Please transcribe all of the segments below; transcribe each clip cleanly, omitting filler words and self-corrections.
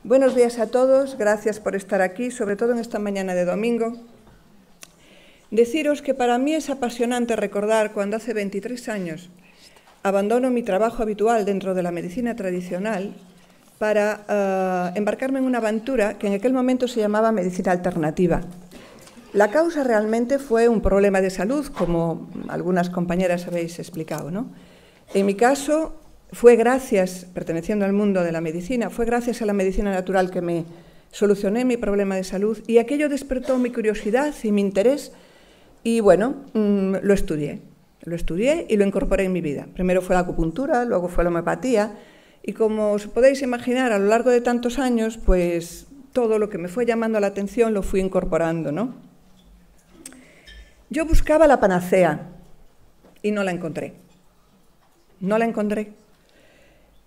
Buenos días a todos, gracias por estar aquí, sobre todo en esta mañana de domingo. Deciros que para mí es apasionante recordar cuando hace 23 años abandono mi trabajo habitual dentro de la medicina tradicional para embarcarme en una aventura que en aquel momento se llamaba medicina alternativa. La causa realmente fue un problema de salud, como algunas compañeras habéis explicado, ¿no? En mi caso, fue gracias, perteneciendo al mundo de la medicina, fue gracias a la medicina natural que me solucioné mi problema de salud y aquello despertó mi curiosidad y mi interés y bueno, lo estudié y lo incorporé en mi vida. Primero fue la acupuntura, luego fue la homeopatía y como os podéis imaginar, a lo largo de tantos años, pues todo lo que me fue llamando la atención lo fui incorporando, ¿no? Yo buscaba la panacea y no la encontré. No la encontré.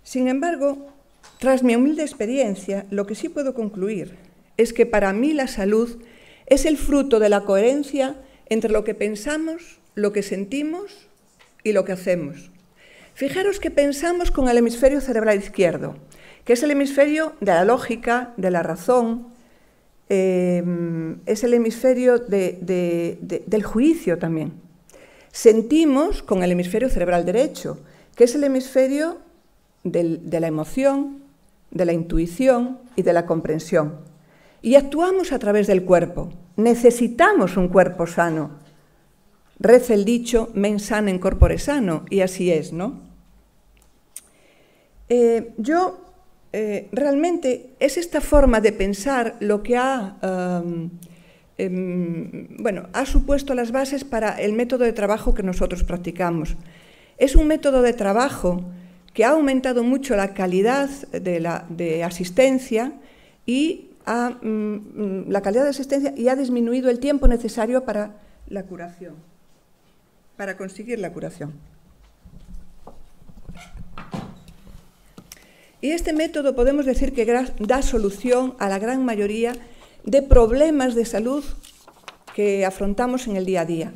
Sin embargo, tras mi humilde experiencia, lo que sí puedo concluir es que para mí la salud es el fruto de la coherencia entre lo que pensamos, lo que sentimos y lo que hacemos. Fijaros que pensamos con el hemisferio cerebral izquierdo, que es el hemisferio de la lógica, de la razón, es el hemisferio del juicio también. Sentimos con el hemisferio cerebral derecho, que es el hemisferio de la emoción, de la intuición y de la comprensión. Y actuamos a través del cuerpo. Necesitamos un cuerpo sano. Reza el dicho, mens sana in corpore sano, y así es, ¿no? Realmente es esta forma de pensar lo que ha supuesto las bases para el método de trabajo que nosotros practicamos. Es un método de trabajo que ha aumentado mucho la calidad de asistencia y ha disminuido el tiempo necesario para la curación, para conseguir la curación. Y este método podemos decir que da solución a la gran mayoría de problemas de salud que afrontamos en el día a día.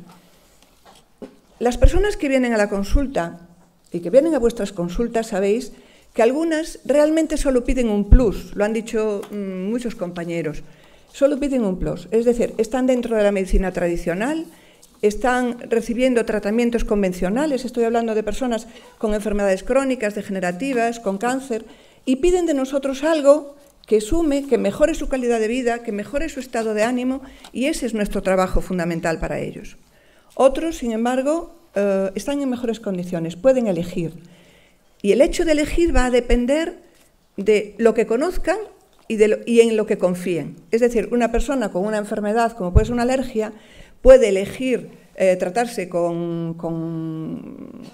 Las personas que vienen a la consulta y que vienen a vuestras consultas, sabéis que algunas realmente solo piden un plus, lo han dicho muchos compañeros, solo piden un plus, es decir, están dentro de la medicina tradicional, están recibiendo tratamientos convencionales, estoy hablando de personas con enfermedades crónicas, degenerativas, con cáncer, y piden de nosotros algo que sume, que mejore su calidad de vida, que mejore su estado de ánimo, y ese es nuestro trabajo fundamental para ellos. Otros, sin embargo, están en mejores condiciones, pueden elegir. Y el hecho de elegir va a depender de lo que conozcan y en lo que confíen. Es decir, una persona con una enfermedad, como puede ser una alergia, puede elegir tratarse con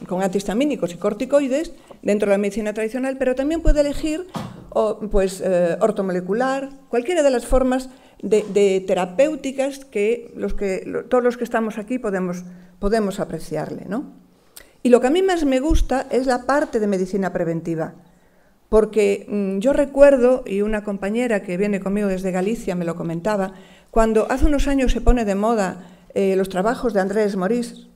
antihistamínicos y corticoides dentro de la medicina tradicional, pero también puede elegir ortomolecular, cualquiera de las formas de terapéuticas que todos los que estamos aquí podemos apreciarle, ¿no? Y lo que a mí más me gusta es la parte de medicina preventiva, porque yo recuerdo, y una compañera que viene conmigo desde Galicia me lo comentaba, cuando hace unos años se pone de moda los trabajos de Andrés Morís,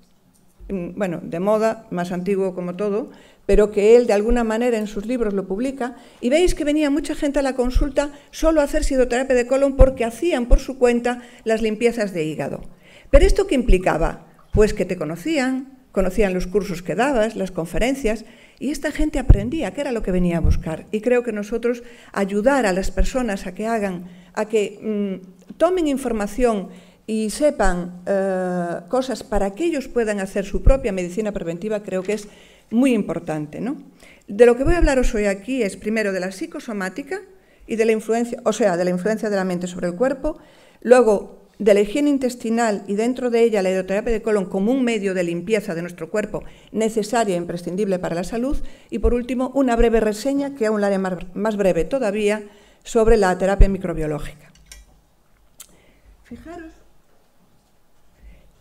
bueno, de moda, más antiguo como todo, pero que él de alguna manera en sus libros lo publica, y veis que venía mucha gente a la consulta solo a hacer sidoterapia de colon porque hacían por su cuenta las limpiezas de hígado. ¿Pero esto qué implicaba? Pues que te conocían los cursos que dabas, las conferencias, y esta gente aprendía qué era lo que venía a buscar. Y creo que nosotros ayudar a las personas a que tomen información y sepan cosas para que ellos puedan hacer su propia medicina preventiva, creo que es muy importante, ¿no? De lo que voy a hablaros hoy aquí es primero de la psicosomática y de la influencia, de la influencia de la mente sobre el cuerpo, luego de la higiene intestinal y dentro de ella la hidroterapia de colon como un medio de limpieza de nuestro cuerpo necesaria e imprescindible para la salud, y por último una breve reseña, que aún la haré más breve todavía, sobre la terapia microbiológica. Fijaros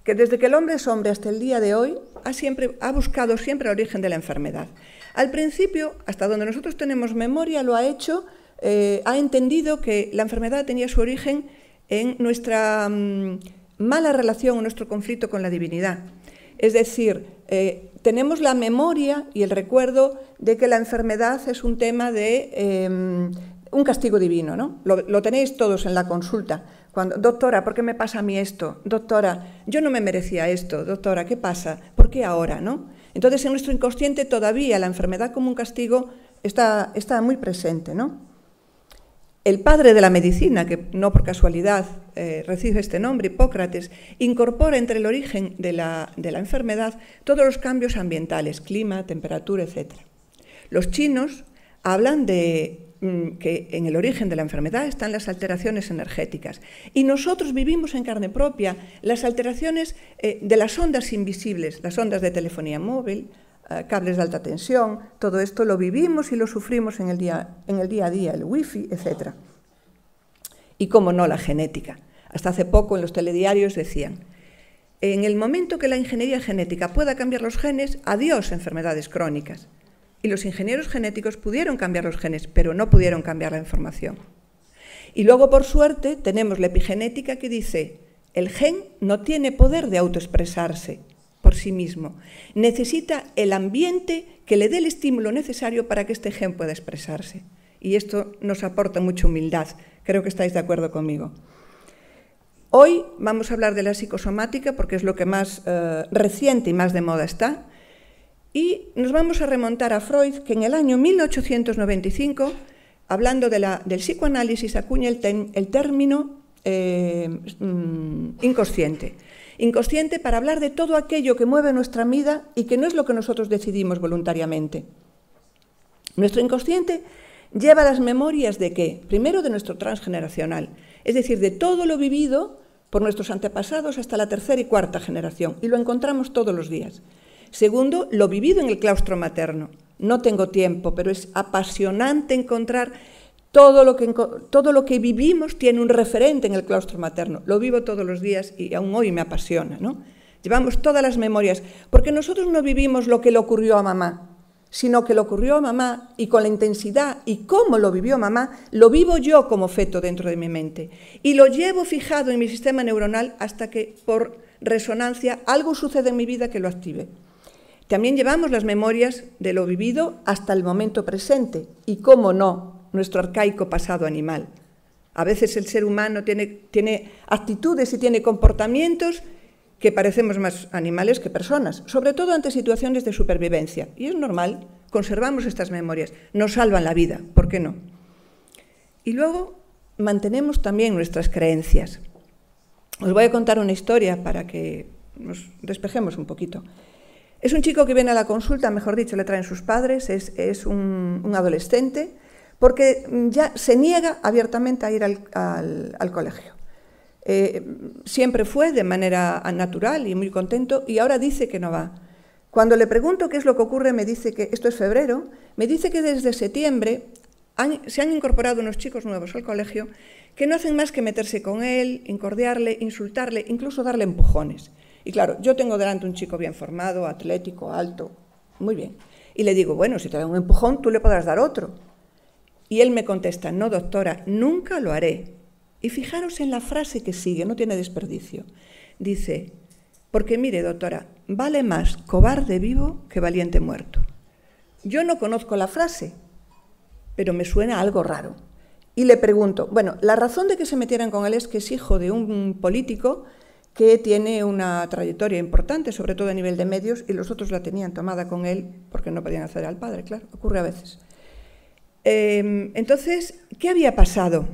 que desde que el hombre es hombre hasta el día de hoy ha buscado siempre el origen de la enfermedad. Al principio, hasta donde nosotros tenemos memoria, lo ha hecho, ha entendido que la enfermedad tenía su origen en nuestra mala relación, nuestro conflicto con la divinidad. Es decir, tenemos la memoria y el recuerdo de que la enfermedad es un tema de un castigo divino, ¿no? Lo tenéis todos en la consulta. Cuando, doctora, ¿por qué me pasa a mí esto? Doctora, yo no me merecía esto. Doctora, ¿qué pasa? ¿Por qué ahora, no? Entonces, en nuestro inconsciente todavía la enfermedad como un castigo está muy presente, ¿no? El padre de la medicina, que no por casualidad recibe este nombre, Hipócrates, incorpora entre el origen de la enfermedad todos los cambios ambientales, clima, temperatura, etc. Los chinos hablan de que en el origen de la enfermedad están las alteraciones energéticas. Y nosotros vivimos en carne propia las alteraciones de las ondas invisibles, las ondas de telefonía móvil, cables de alta tensión, todo esto lo vivimos y lo sufrimos en el día a día, el wifi, etc. Y cómo no, la genética. Hasta hace poco en los telediarios decían, en el momento que la ingeniería genética pueda cambiar los genes, adiós enfermedades crónicas. Y los ingenieros genéticos pudieron cambiar los genes, pero no pudieron cambiar la información. Y luego, por suerte, tenemos la epigenética que dice, el gen no tiene poder de autoexpresarse por sí mismo. Necesita el ambiente que le dé el estímulo necesario para que este gen pueda expresarse. Y esto nos aporta mucha humildad. Creo que estáis de acuerdo conmigo. Hoy vamos a hablar de la psicosomática porque es lo que más reciente y más de moda está. Y nos vamos a remontar a Freud, que en el año 1895, hablando del psicoanálisis, acuña el término inconsciente. Inconsciente para hablar de todo aquello que mueve nuestra vida y que no es lo que nosotros decidimos voluntariamente. Nuestro inconsciente lleva las memorias de ¿qué? Primero de nuestro transgeneracional, es decir, de todo lo vivido por nuestros antepasados hasta la tercera y cuarta generación, y lo encontramos todos los días. Segundo, lo vivido en el claustro materno. No tengo tiempo, pero es apasionante encontrar todo lo que vivimos tiene un referente en el claustro materno. Lo vivo todos los días y aún hoy me apasiona, ¿no? Llevamos todas las memorias, porque nosotros no vivimos lo que le ocurrió a mamá, sino que le ocurrió a mamá y con la intensidad y cómo lo vivió mamá, lo vivo yo como feto dentro de mi mente. Y lo llevo fijado en mi sistema neuronal hasta que, por resonancia, algo sucede en mi vida que lo active. También llevamos las memorias de lo vivido hasta el momento presente y, cómo no, nuestro arcaico pasado animal. A veces el ser humano tiene actitudes y tiene comportamientos que parecemos más animales que personas, sobre todo ante situaciones de supervivencia. Y es normal, conservamos estas memorias, nos salvan la vida, ¿por qué no? Y luego mantenemos también nuestras creencias. Os voy a contar una historia para que nos despejemos un poquito. Es un chico que viene a la consulta, mejor dicho, le traen sus padres, es un adolescente, porque ya se niega abiertamente a ir al colegio. Siempre fue de manera natural y muy contento, y ahora dice que no va. Cuando le pregunto qué es lo que ocurre, me dice que, esto es febrero, me dice que desde septiembre se han incorporado unos chicos nuevos al colegio que no hacen más que meterse con él, incordiarle, insultarle, incluso darle empujones. Y claro, yo tengo delante un chico bien formado, atlético, alto, muy bien. Y le digo, bueno, si te da un empujón, tú le podrás dar otro. Y él me contesta, no, doctora, nunca lo haré. Y fijaros en la frase que sigue, no tiene desperdicio. Dice, porque mire, doctora, vale más cobarde vivo que valiente muerto. Yo no conozco la frase, pero me suena algo raro. Y le pregunto, bueno, la razón de que se metieran con él es que es hijo de un político que tiene una trayectoria importante, sobre todo a nivel de medios, y los otros la tenían tomada con él porque no podían hacer al padre, claro, ocurre a veces. Entonces, ¿qué había pasado?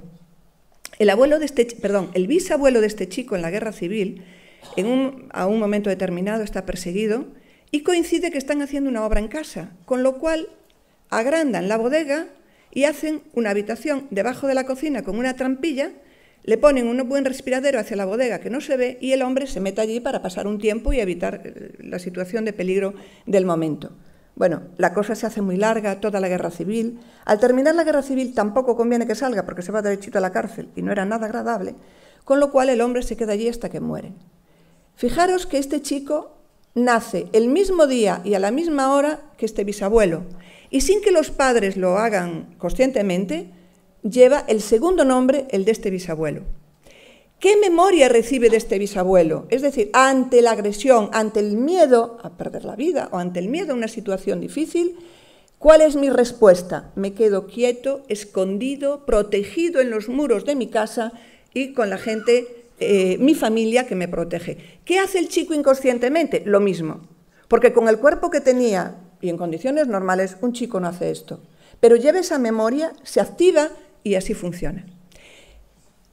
El bisabuelo de este chico en la guerra civil, a un momento determinado está perseguido y coincide que están haciendo una obra en casa, con lo cual agrandan la bodega y hacen una habitación debajo de la cocina con una trampilla, le ponen un buen respiradero hacia la bodega que no se ve y el hombre se mete allí para pasar un tiempo y evitar la situación de peligro del momento. Bueno, la cosa se hace muy larga, toda la guerra civil. Al terminar la guerra civil tampoco conviene que salga porque se va derechito a la cárcel y no era nada agradable, con lo cual el hombre se queda allí hasta que muere. Fijaros que este chico nace el mismo día y a la misma hora que este bisabuelo y sin que los padres lo hagan conscientemente, lleva el segundo nombre, el de este bisabuelo. ¿Qué memoria recibe de este bisabuelo? Es decir, ante la agresión, ante el miedo a perder la vida o ante el miedo a una situación difícil, ¿Cuál es mi respuesta? Me quedo quieto, escondido, protegido en los muros de mi casa y con la gente, mi familia, que me protege. ¿Qué hace el chico inconscientemente? Lo mismo, porque con el cuerpo que tenía y en condiciones normales, un chico no hace esto. Pero lleva esa memoria, se activa y así funciona.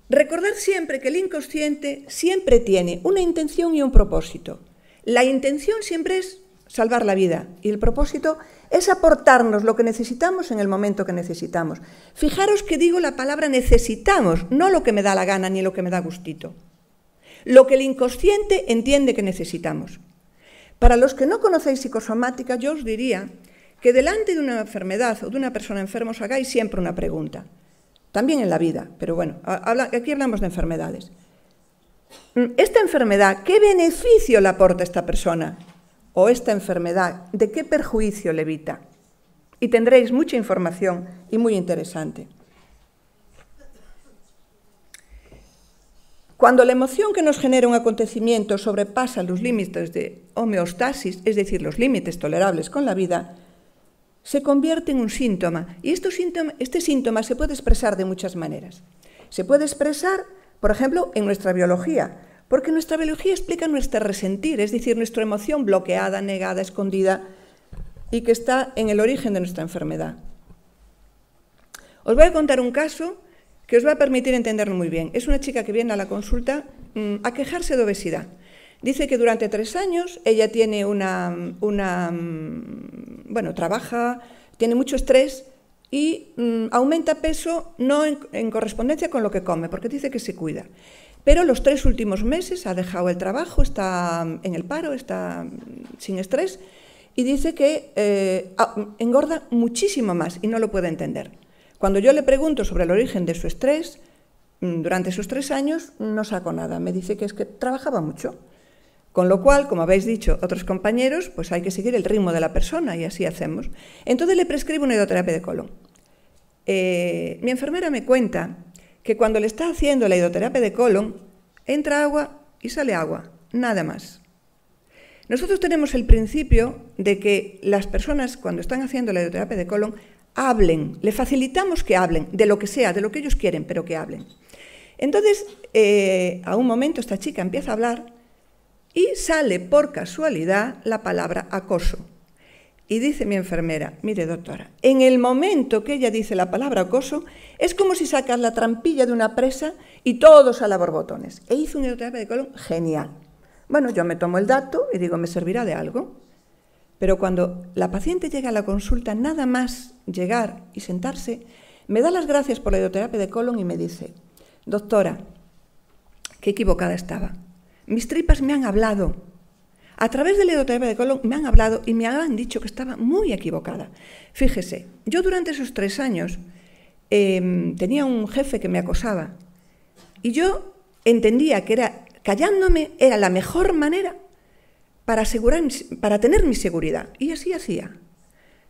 Recordar siempre que el inconsciente siempre tiene una intención y un propósito. La intención siempre es salvar la vida y el propósito es aportarnos lo que necesitamos en el momento que necesitamos. Fijaros que digo la palabra necesitamos, no lo que me da la gana ni lo que me da gustito. Lo que el inconsciente entiende que necesitamos. Para los que no conocéis psicosomática, yo os diría que delante de una enfermedad o de una persona enferma os hagáis siempre una pregunta. También en la vida, pero bueno, aquí hablamos de enfermedades. ¿Esta enfermedad qué beneficio le aporta a esta persona? ¿O esta enfermedad de qué perjuicio le evita? Y tendréis mucha información y muy interesante. Cuando la emoción que nos genera un acontecimiento sobrepasa los límites de homeostasis, es decir, los límites tolerables con la vida, se convierte en un síntoma. Y este síntoma se puede expresar de muchas maneras. Se puede expresar, por ejemplo, en nuestra biología, porque nuestra biología explica nuestro resentir, es decir, nuestra emoción bloqueada, negada, escondida, y que está en el origen de nuestra enfermedad. Os voy a contar un caso que os va a permitir entenderlo muy bien. Es una chica que viene a la consulta a quejarse de obesidad. Dice que durante 3 años ella tiene trabaja, tiene mucho estrés y aumenta peso no en correspondencia con lo que come, porque dice que se cuida. Pero los 3 últimos meses ha dejado el trabajo, está en el paro, está sin estrés y dice que engorda muchísimo más y no lo puede entender. Cuando yo le pregunto sobre el origen de su estrés, durante esos 3 años no saco nada. Me dice que es que trabajaba mucho. Con lo cual, como habéis dicho otros compañeros, pues hay que seguir el ritmo de la persona y así hacemos. Entonces le prescribo una hidroterapia de colon. Mi enfermera me cuenta que cuando le está haciendo la hidroterapia de colon, entra agua y sale agua, nada más. Nosotros tenemos el principio de que las personas cuando están haciendo la hidroterapia de colon hablen, le facilitamos que hablen, de lo que sea, de lo que ellos quieren, pero que hablen. Entonces, a un momento esta chica empieza a hablar y sale por casualidad la palabra acoso. Y dice mi enfermera, mire doctora, en el momento que ella dice la palabra acoso, es como si sacas la trampilla de una presa y todo sale a borbotones. E hizo una hidroterapia de colon genial. Bueno, yo me tomo el dato y digo, ¿me servirá de algo? Pero cuando la paciente llega a la consulta, nada más llegar y sentarse, me da las gracias por la hidroterapia de colon y me dice, doctora, qué equivocada estaba. Mis tripas me han hablado. A través de la hidroterapia de colon me han hablado y me han dicho que estaba muy equivocada. Fíjese, yo durante esos 3 años tenía un jefe que me acosaba y yo entendía que callándome era la mejor manera para tener mi seguridad. Y así hacía.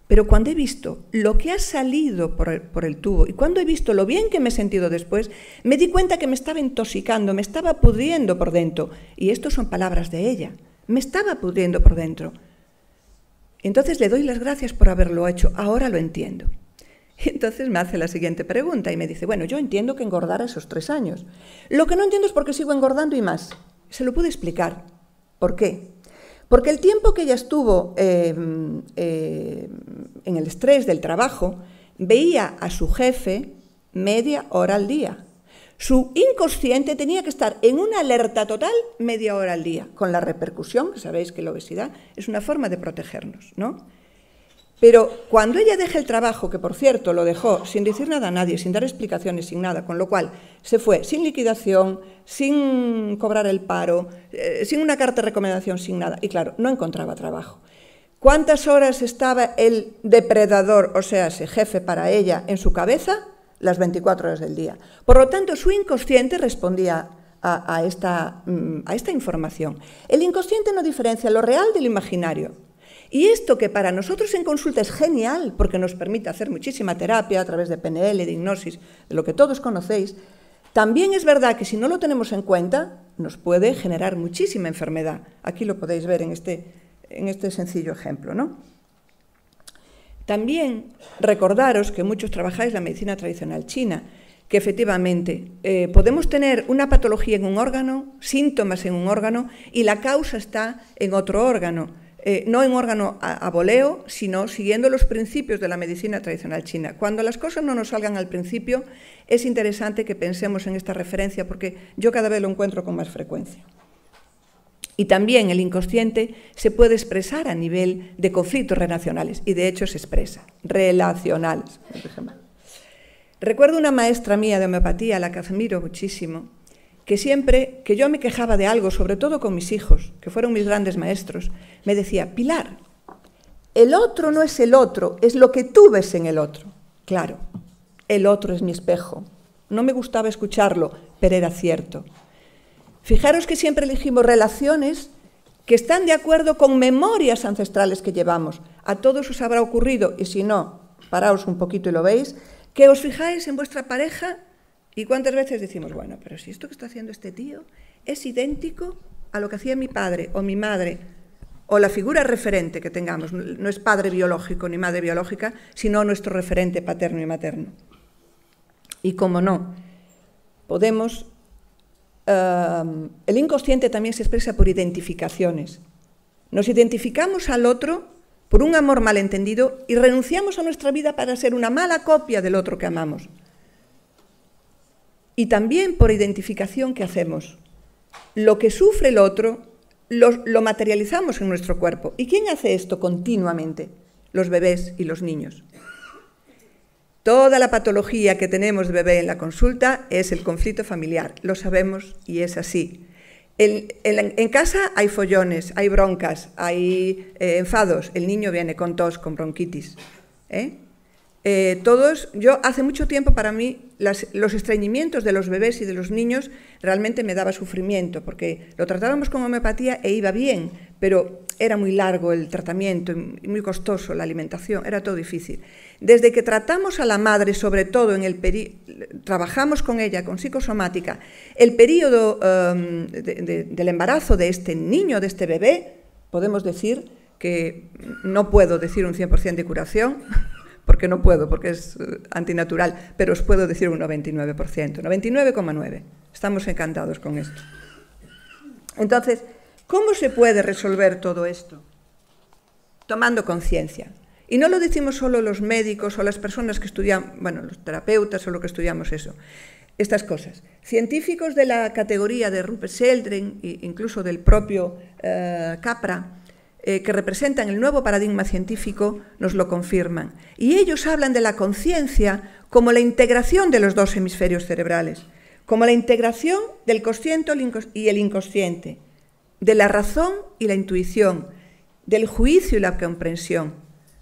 Pero cuando he visto lo que ha salido por el tubo y cuando he visto lo bien que me he sentido después, me di cuenta que me estaba intoxicando, me estaba pudriendo por dentro. Y esto son palabras de ella. Me estaba pudriendo por dentro. Entonces le doy las gracias por haberlo hecho. Ahora lo entiendo. Y entonces me hace la siguiente pregunta y me dice, bueno, yo entiendo que engordara esos 3 años. Lo que no entiendo es por qué sigo engordando y más. Se lo pude explicar. ¿Por qué? Porque el tiempo que ella estuvo en el estrés del trabajo, veía a su jefe media hora al día. Su inconsciente tenía que estar en una alerta total media hora al día, con la repercusión, que sabéis que la obesidad es una forma de protegernos, ¿no? Pero cuando ella deja el trabajo, que por cierto lo dejó sin decir nada a nadie, sin dar explicaciones, sin nada, con lo cual se fue sin liquidación, sin cobrar el paro, sin una carta de recomendación, sin nada, y claro, no encontraba trabajo. ¿Cuántas horas estaba el depredador, o sea, ese jefe para ella, en su cabeza? Las 24 horas del día. Por lo tanto, su inconsciente respondía a esta información. El inconsciente no diferencia lo real de lo imaginario. Y esto que para nosotros en consulta es genial, porque nos permite hacer muchísima terapia a través de PNL, de hipnosis, de lo que todos conocéis, también es verdad que si no lo tenemos en cuenta, nos puede generar muchísima enfermedad. Aquí lo podéis ver en este sencillo ejemplo, ¿no? También recordaros que muchos trabajáis la medicina tradicional china, que efectivamente podemos tener una patología en un órgano, síntomas en un órgano, y la causa está en otro órgano. No en órgano a voleo, sino siguiendo los principios de la medicina tradicional china. Cuando las cosas no nos salgan al principio, es interesante que pensemos en esta referencia, porque yo cada vez lo encuentro con más frecuencia. Y también el inconsciente se puede expresar a nivel de conflictos relacionales, y de hecho se expresa, relacionales. Recuerdo una maestra mía de homeopatía, a la que admiro muchísimo, que siempre que yo me quejaba de algo, sobre todo con mis hijos, que fueron mis grandes maestros, me decía: Pilar, el otro no es el otro, es lo que tú ves en el otro. Claro, el otro es mi espejo. No me gustaba escucharlo, pero era cierto. Fijaros que siempre elegimos relaciones que están de acuerdo con memorias ancestrales que llevamos. A todos os habrá ocurrido, y si no, paraos un poquito y lo veis, que os fijáis en vuestra pareja y cuántas veces decimos: bueno, pero si esto que está haciendo este tío es idéntico a lo que hacía mi padre o mi madre, o la figura referente que tengamos, no es padre biológico ni madre biológica, sino nuestro referente paterno y materno. Y como no, podemos... el inconsciente también se expresa por identificaciones. Nos identificamos al otro por un amor malentendido y renunciamos a nuestra vida para ser una mala copia del otro que amamos. Y también por identificación que hacemos. Lo que sufre el otro lo materializamos en nuestro cuerpo. ¿Y quién hace esto continuamente? Los bebés y los niños. Toda la patología que tenemos de bebé en la consulta es el conflicto familiar, lo sabemos y es así. En casa hay follones, hay broncas, hay enfados, el niño viene con tos, con bronquitis. Yo hace mucho tiempo, para mí, los estreñimientos de los bebés y de los niños realmente me daba sufrimiento, porque lo tratábamos con homeopatía e iba bien, pero era muy largo el tratamiento y muy costoso la alimentación, era todo difícil. Desde que tratamos a la madre, sobre todo trabajamos con ella, con psicosomática, el periodo del embarazo de este niño, de este bebé, podemos decir que no puedo decir un 100% de curación, porque no puedo, porque es antinatural, pero os puedo decir un 99%, 99,9%. Estamos encantados con esto. Entonces, ¿cómo se puede resolver todo esto? Tomando conciencia. Y no lo decimos solo los médicos o las personas que estudian, bueno, los terapeutas o lo que estudiamos eso, estas cosas. Científicos de la categoría de Rupert Sheldrake, incluso del propio Capra, que representan el nuevo paradigma científico, nos lo confirman. Y ellos hablan de la conciencia como la integración de los dos hemisferios cerebrales, como la integración del consciente y el inconsciente, de la razón y la intuición, del juicio y la comprensión.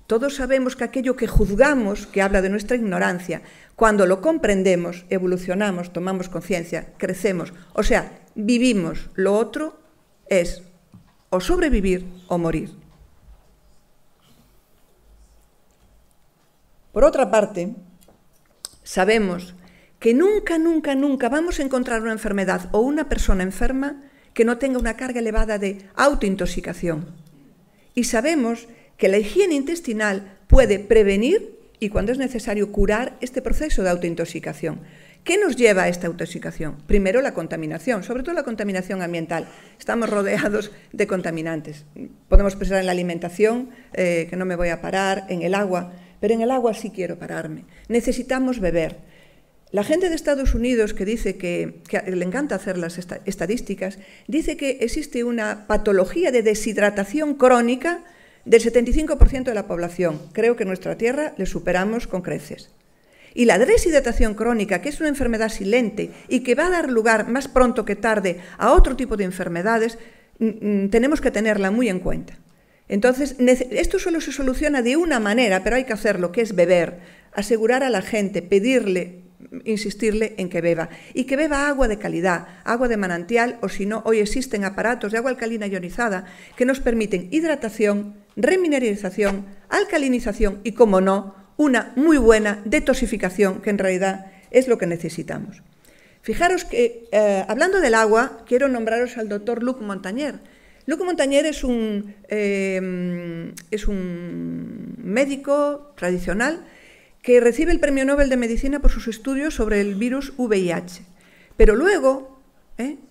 Todos sabemos que aquello que juzgamos, que habla de nuestra ignorancia, cuando lo comprendemos, evolucionamos, tomamos conciencia, crecemos, o sea, vivimos. Lo otro es o sobrevivir o morir. Por otra parte, sabemos que nunca, nunca, nunca vamos a encontrar una enfermedad o una persona enferma que no tenga una carga elevada de autointoxicación. Y sabemos que la higiene intestinal puede prevenir y, cuando es necesario, curar este proceso de autointoxicación. ¿Qué nos lleva a esta intoxicación? Primero, la contaminación, sobre todo la contaminación ambiental. Estamos rodeados de contaminantes. Podemos pensar en la alimentación, que no me voy a parar, en el agua, pero en el agua sí quiero pararme. Necesitamos beber. La gente de Estados Unidos, que dice que le encanta hacer las estadísticas, dice que existe una patología de deshidratación crónica del 75% de la población. Creo que en nuestra tierra le superamos con creces. Y la deshidratación crónica, que es una enfermedad silente y que va a dar lugar más pronto que tarde a otro tipo de enfermedades, tenemos que tenerla muy en cuenta. Entonces, esto solo se soluciona de una manera, pero hay que hacerlo, que es beber, asegurar a la gente, pedirle, insistirle en que beba, y que beba agua de calidad, agua de manantial, o si no, hoy existen aparatos de agua alcalina ionizada que nos permiten hidratación, remineralización, alcalinización y, como no, una muy buena detoxificación, que en realidad es lo que necesitamos. Fijaros que, hablando del agua, quiero nombraros al doctor Luc Montagnier. Luc Montagnier es un médico tradicional que recibe el Premio Nobel de Medicina por sus estudios sobre el virus VIH. Pero luego,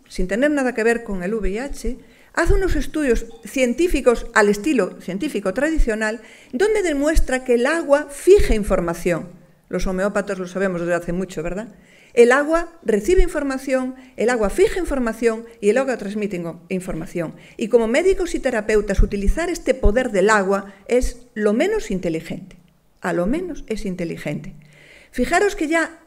sin tener nada que ver con el VIH, hace unos estudios científicos al estilo científico tradicional, donde demuestra que el agua fija información. Los homeópatas lo sabemos desde hace mucho, ¿verdad? El agua recibe información, el agua fija información y el agua transmite información. Y como médicos y terapeutas, utilizar este poder del agua es lo menos inteligente. A lo menos es inteligente. Fijaros que ya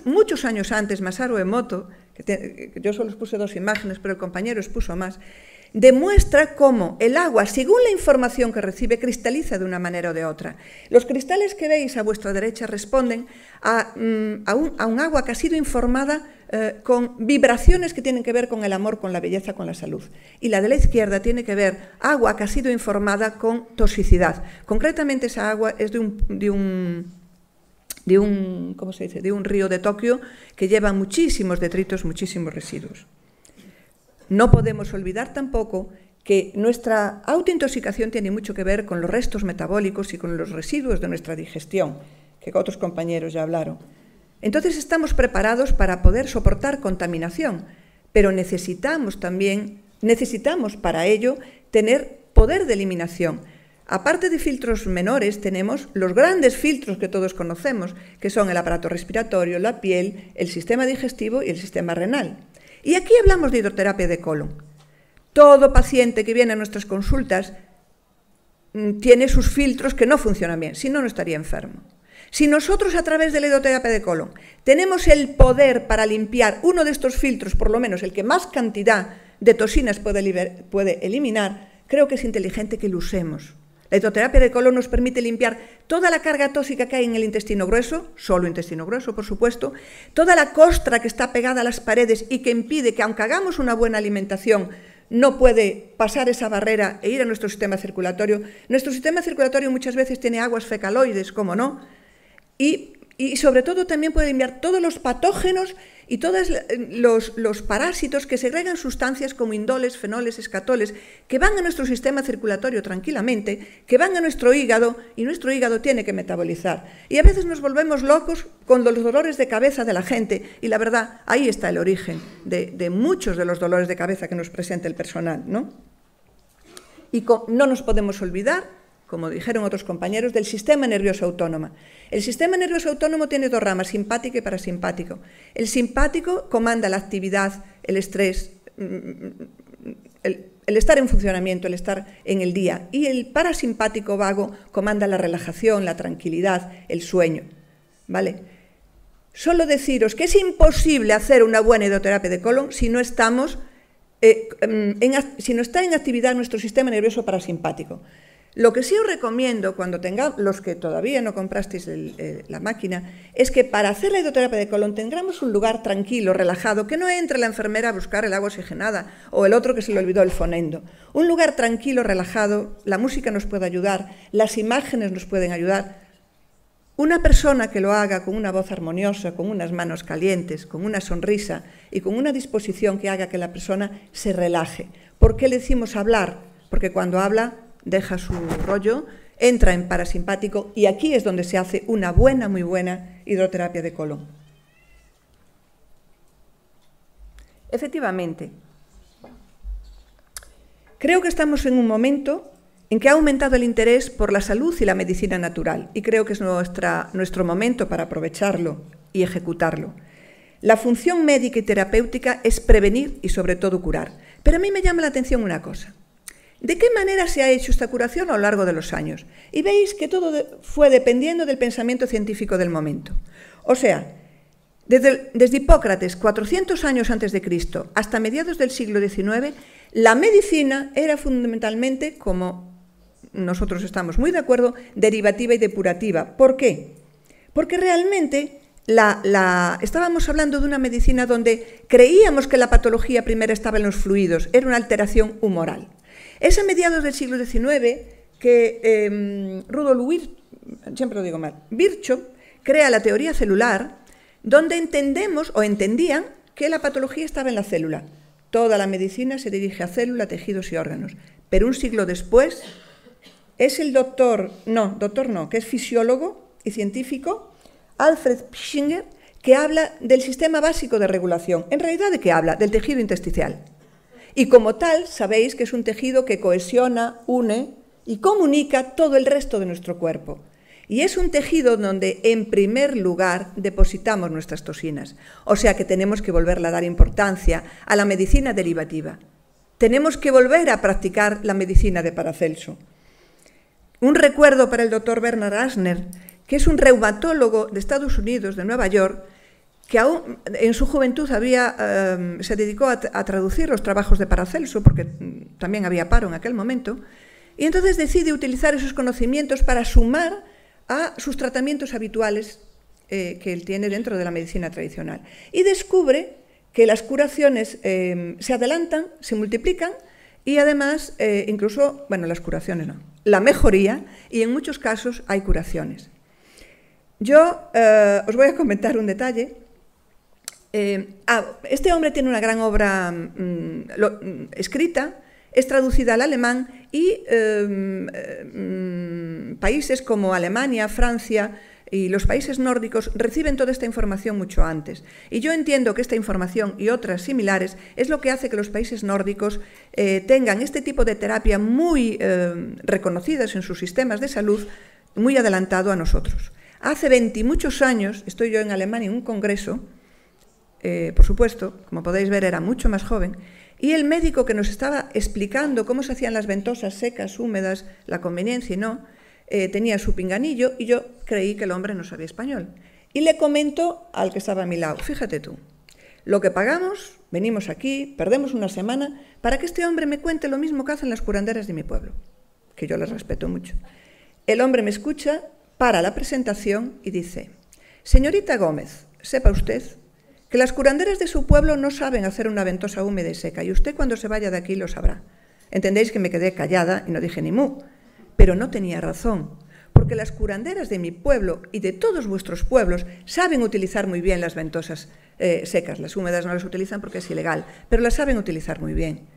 muchos años antes, Masaru Emoto, que yo solo os puse 2 imágenes, pero el compañero expuso más, demuestra cómo el agua, según la información que recibe, cristaliza de una manera o de otra. Los cristales que veis a vuestra derecha responden a un agua que ha sido informada con vibraciones que tienen que ver con el amor, con la belleza, con la salud. Y la de la izquierda tiene que ver agua que ha sido informada con toxicidad. Concretamente esa agua es de un río de Tokio que lleva muchísimos detritos, muchísimos residuos. No podemos olvidar tampoco que nuestra autointoxicación tiene mucho que ver con los restos metabólicos y con los residuos de nuestra digestión, que otros compañeros ya hablaron. Entonces estamos preparados para poder soportar contaminación, pero necesitamos para ello tener poder de eliminación. Aparte de filtros menores, tenemos los grandes filtros que todos conocemos, que son el aparato respiratorio, la piel, el sistema digestivo y el sistema renal. Y aquí hablamos de hidroterapia de colon. Todo paciente que viene a nuestras consultas tiene sus filtros que no funcionan bien, si no, no estaría enfermo. Si nosotros a través de la hidroterapia de colon tenemos el poder para limpiar uno de estos filtros, por lo menos el que más cantidad de toxinas puede eliminar, creo que es inteligente que lo usemos. La hidroterapia de colon nos permite limpiar toda la carga tóxica que hay en el intestino grueso, solo intestino grueso, por supuesto, toda la costra que está pegada a las paredes y que impide que, aunque hagamos una buena alimentación, no puede pasar esa barrera e ir a nuestro sistema circulatorio. Nuestro sistema circulatorio muchas veces tiene aguas fecaloides, ¿cómo no? Y sobre todo también puede limpiar todos los patógenos y todos los parásitos que segregan sustancias como indoles, fenoles, escatoles, que van a nuestro sistema circulatorio tranquilamente, que van a nuestro hígado y nuestro hígado tiene que metabolizar. Y a veces nos volvemos locos con los dolores de cabeza de la gente y la verdad, ahí está el origen de muchos de los dolores de cabeza que nos presenta el personal, ¿no? Y no nos podemos olvidar, como dijeron otros compañeros, del sistema nervioso autónomo. El sistema nervioso autónomo tiene 2 ramas, simpático y parasimpático. El simpático comanda la actividad, el estrés, el estar en funcionamiento, el estar en el día. Y el parasimpático vago comanda la relajación, la tranquilidad, el sueño. ¿Vale? Solo deciros que es imposible hacer una buena hidroterapia de colon si no está en actividad nuestro sistema nervioso parasimpático. Lo que sí os recomiendo, cuando tengáis, los que todavía no comprasteis la máquina, es que para hacer la hidroterapia de colon tengamos un lugar tranquilo, relajado, que no entre la enfermera a buscar el agua oxigenada o el otro que se le olvidó el fonendo. Un lugar tranquilo, relajado, la música nos puede ayudar, las imágenes nos pueden ayudar. Una persona que lo haga con una voz armoniosa, con unas manos calientes, con una sonrisa y con una disposición que haga que la persona se relaje. ¿Por qué le decimos hablar? Porque cuando habla deja su rollo, entra en parasimpático y aquí es donde se hace una buena, muy buena hidroterapia de colon. Efectivamente, creo que estamos en un momento en que ha aumentado el interés por la salud y la medicina natural y creo que es nuestro momento para aprovecharlo y ejecutarlo. La función médica y terapéutica es prevenir y sobre todo curar. Pero a mí me llama la atención una cosa. ¿De qué manera se ha hecho esta curación a lo largo de los años? Y veis que todo fue dependiendo del pensamiento científico del momento. O sea, desde Hipócrates, 400 años antes de Cristo, hasta mediados del siglo XIX, la medicina era fundamentalmente, como nosotros estamos muy de acuerdo, derivativa y depurativa. ¿Por qué? Porque realmente estábamos hablando de una medicina donde creíamos que la patología primera estaba en los fluidos, era una alteración humoral. Es a mediados del siglo XIX que Virchow crea la teoría celular, donde entendían que la patología estaba en la célula. toda la medicina se dirige a célula, tejidos y órganos. Pero un siglo después, es el doctor no, que es fisiólogo y científico, Alfred Pfinger, que habla del sistema básico de regulación. En realidad, ¿de qué habla? Del tejido intersticial. Y como tal, sabéis que es un tejido que cohesiona, une y comunica todo el resto de nuestro cuerpo. Y es un tejido donde, en primer lugar, depositamos nuestras toxinas. O sea que tenemos que volverle a dar importancia a la medicina derivativa. Tenemos que volver a practicar la medicina de Paracelso. Un recuerdo para el doctor Bernard Asner, que es un reumatólogo de Estados Unidos, de Nueva York, que aún en su juventud se dedicó a traducir los trabajos de Paracelso, porque también había paro en aquel momento, y entonces decide utilizar esos conocimientos para sumar a sus tratamientos habituales que él tiene dentro de la medicina tradicional. Y descubre que las curaciones se adelantan, se multiplican, y además, incluso, bueno, las curaciones no, la mejoría, y en muchos casos hay curaciones. Yo os voy a comentar un detalle. Este hombre tiene una gran obra escrita, es traducida al alemán y países como Alemania, Francia y los países nórdicos reciben toda esta información mucho antes. Y yo entiendo que esta información y otras similares es lo que hace que los países nórdicos tengan este tipo de terapia muy reconocidas en sus sistemas de salud, muy adelantado a nosotros. Hace 20 y muchos años, estoy yo en Alemania en un congreso, por supuesto, como podéis ver era mucho más joven, y el médico que nos estaba explicando cómo se hacían las ventosas secas, húmedas, la conveniencia y no, tenía su pinganillo y yo creí que el hombre no sabía español. Y le comento al que estaba a mi lado, fíjate tú, lo que pagamos, venimos aquí, perdemos una semana, para que este hombre me cuente lo mismo que hacen las curanderas de mi pueblo, que yo les respeto mucho. El hombre me escucha, para la presentación y dice, señorita Gómez, sepa usted que las curanderas de su pueblo no saben hacer una ventosa húmeda y seca, y usted cuando se vaya de aquí lo sabrá. Entendéis que me quedé callada y no dije ni mu, pero no tenía razón, porque las curanderas de mi pueblo y de todos vuestros pueblos saben utilizar muy bien las ventosas secas. Las húmedas no las utilizan porque es ilegal, pero las saben utilizar muy bien.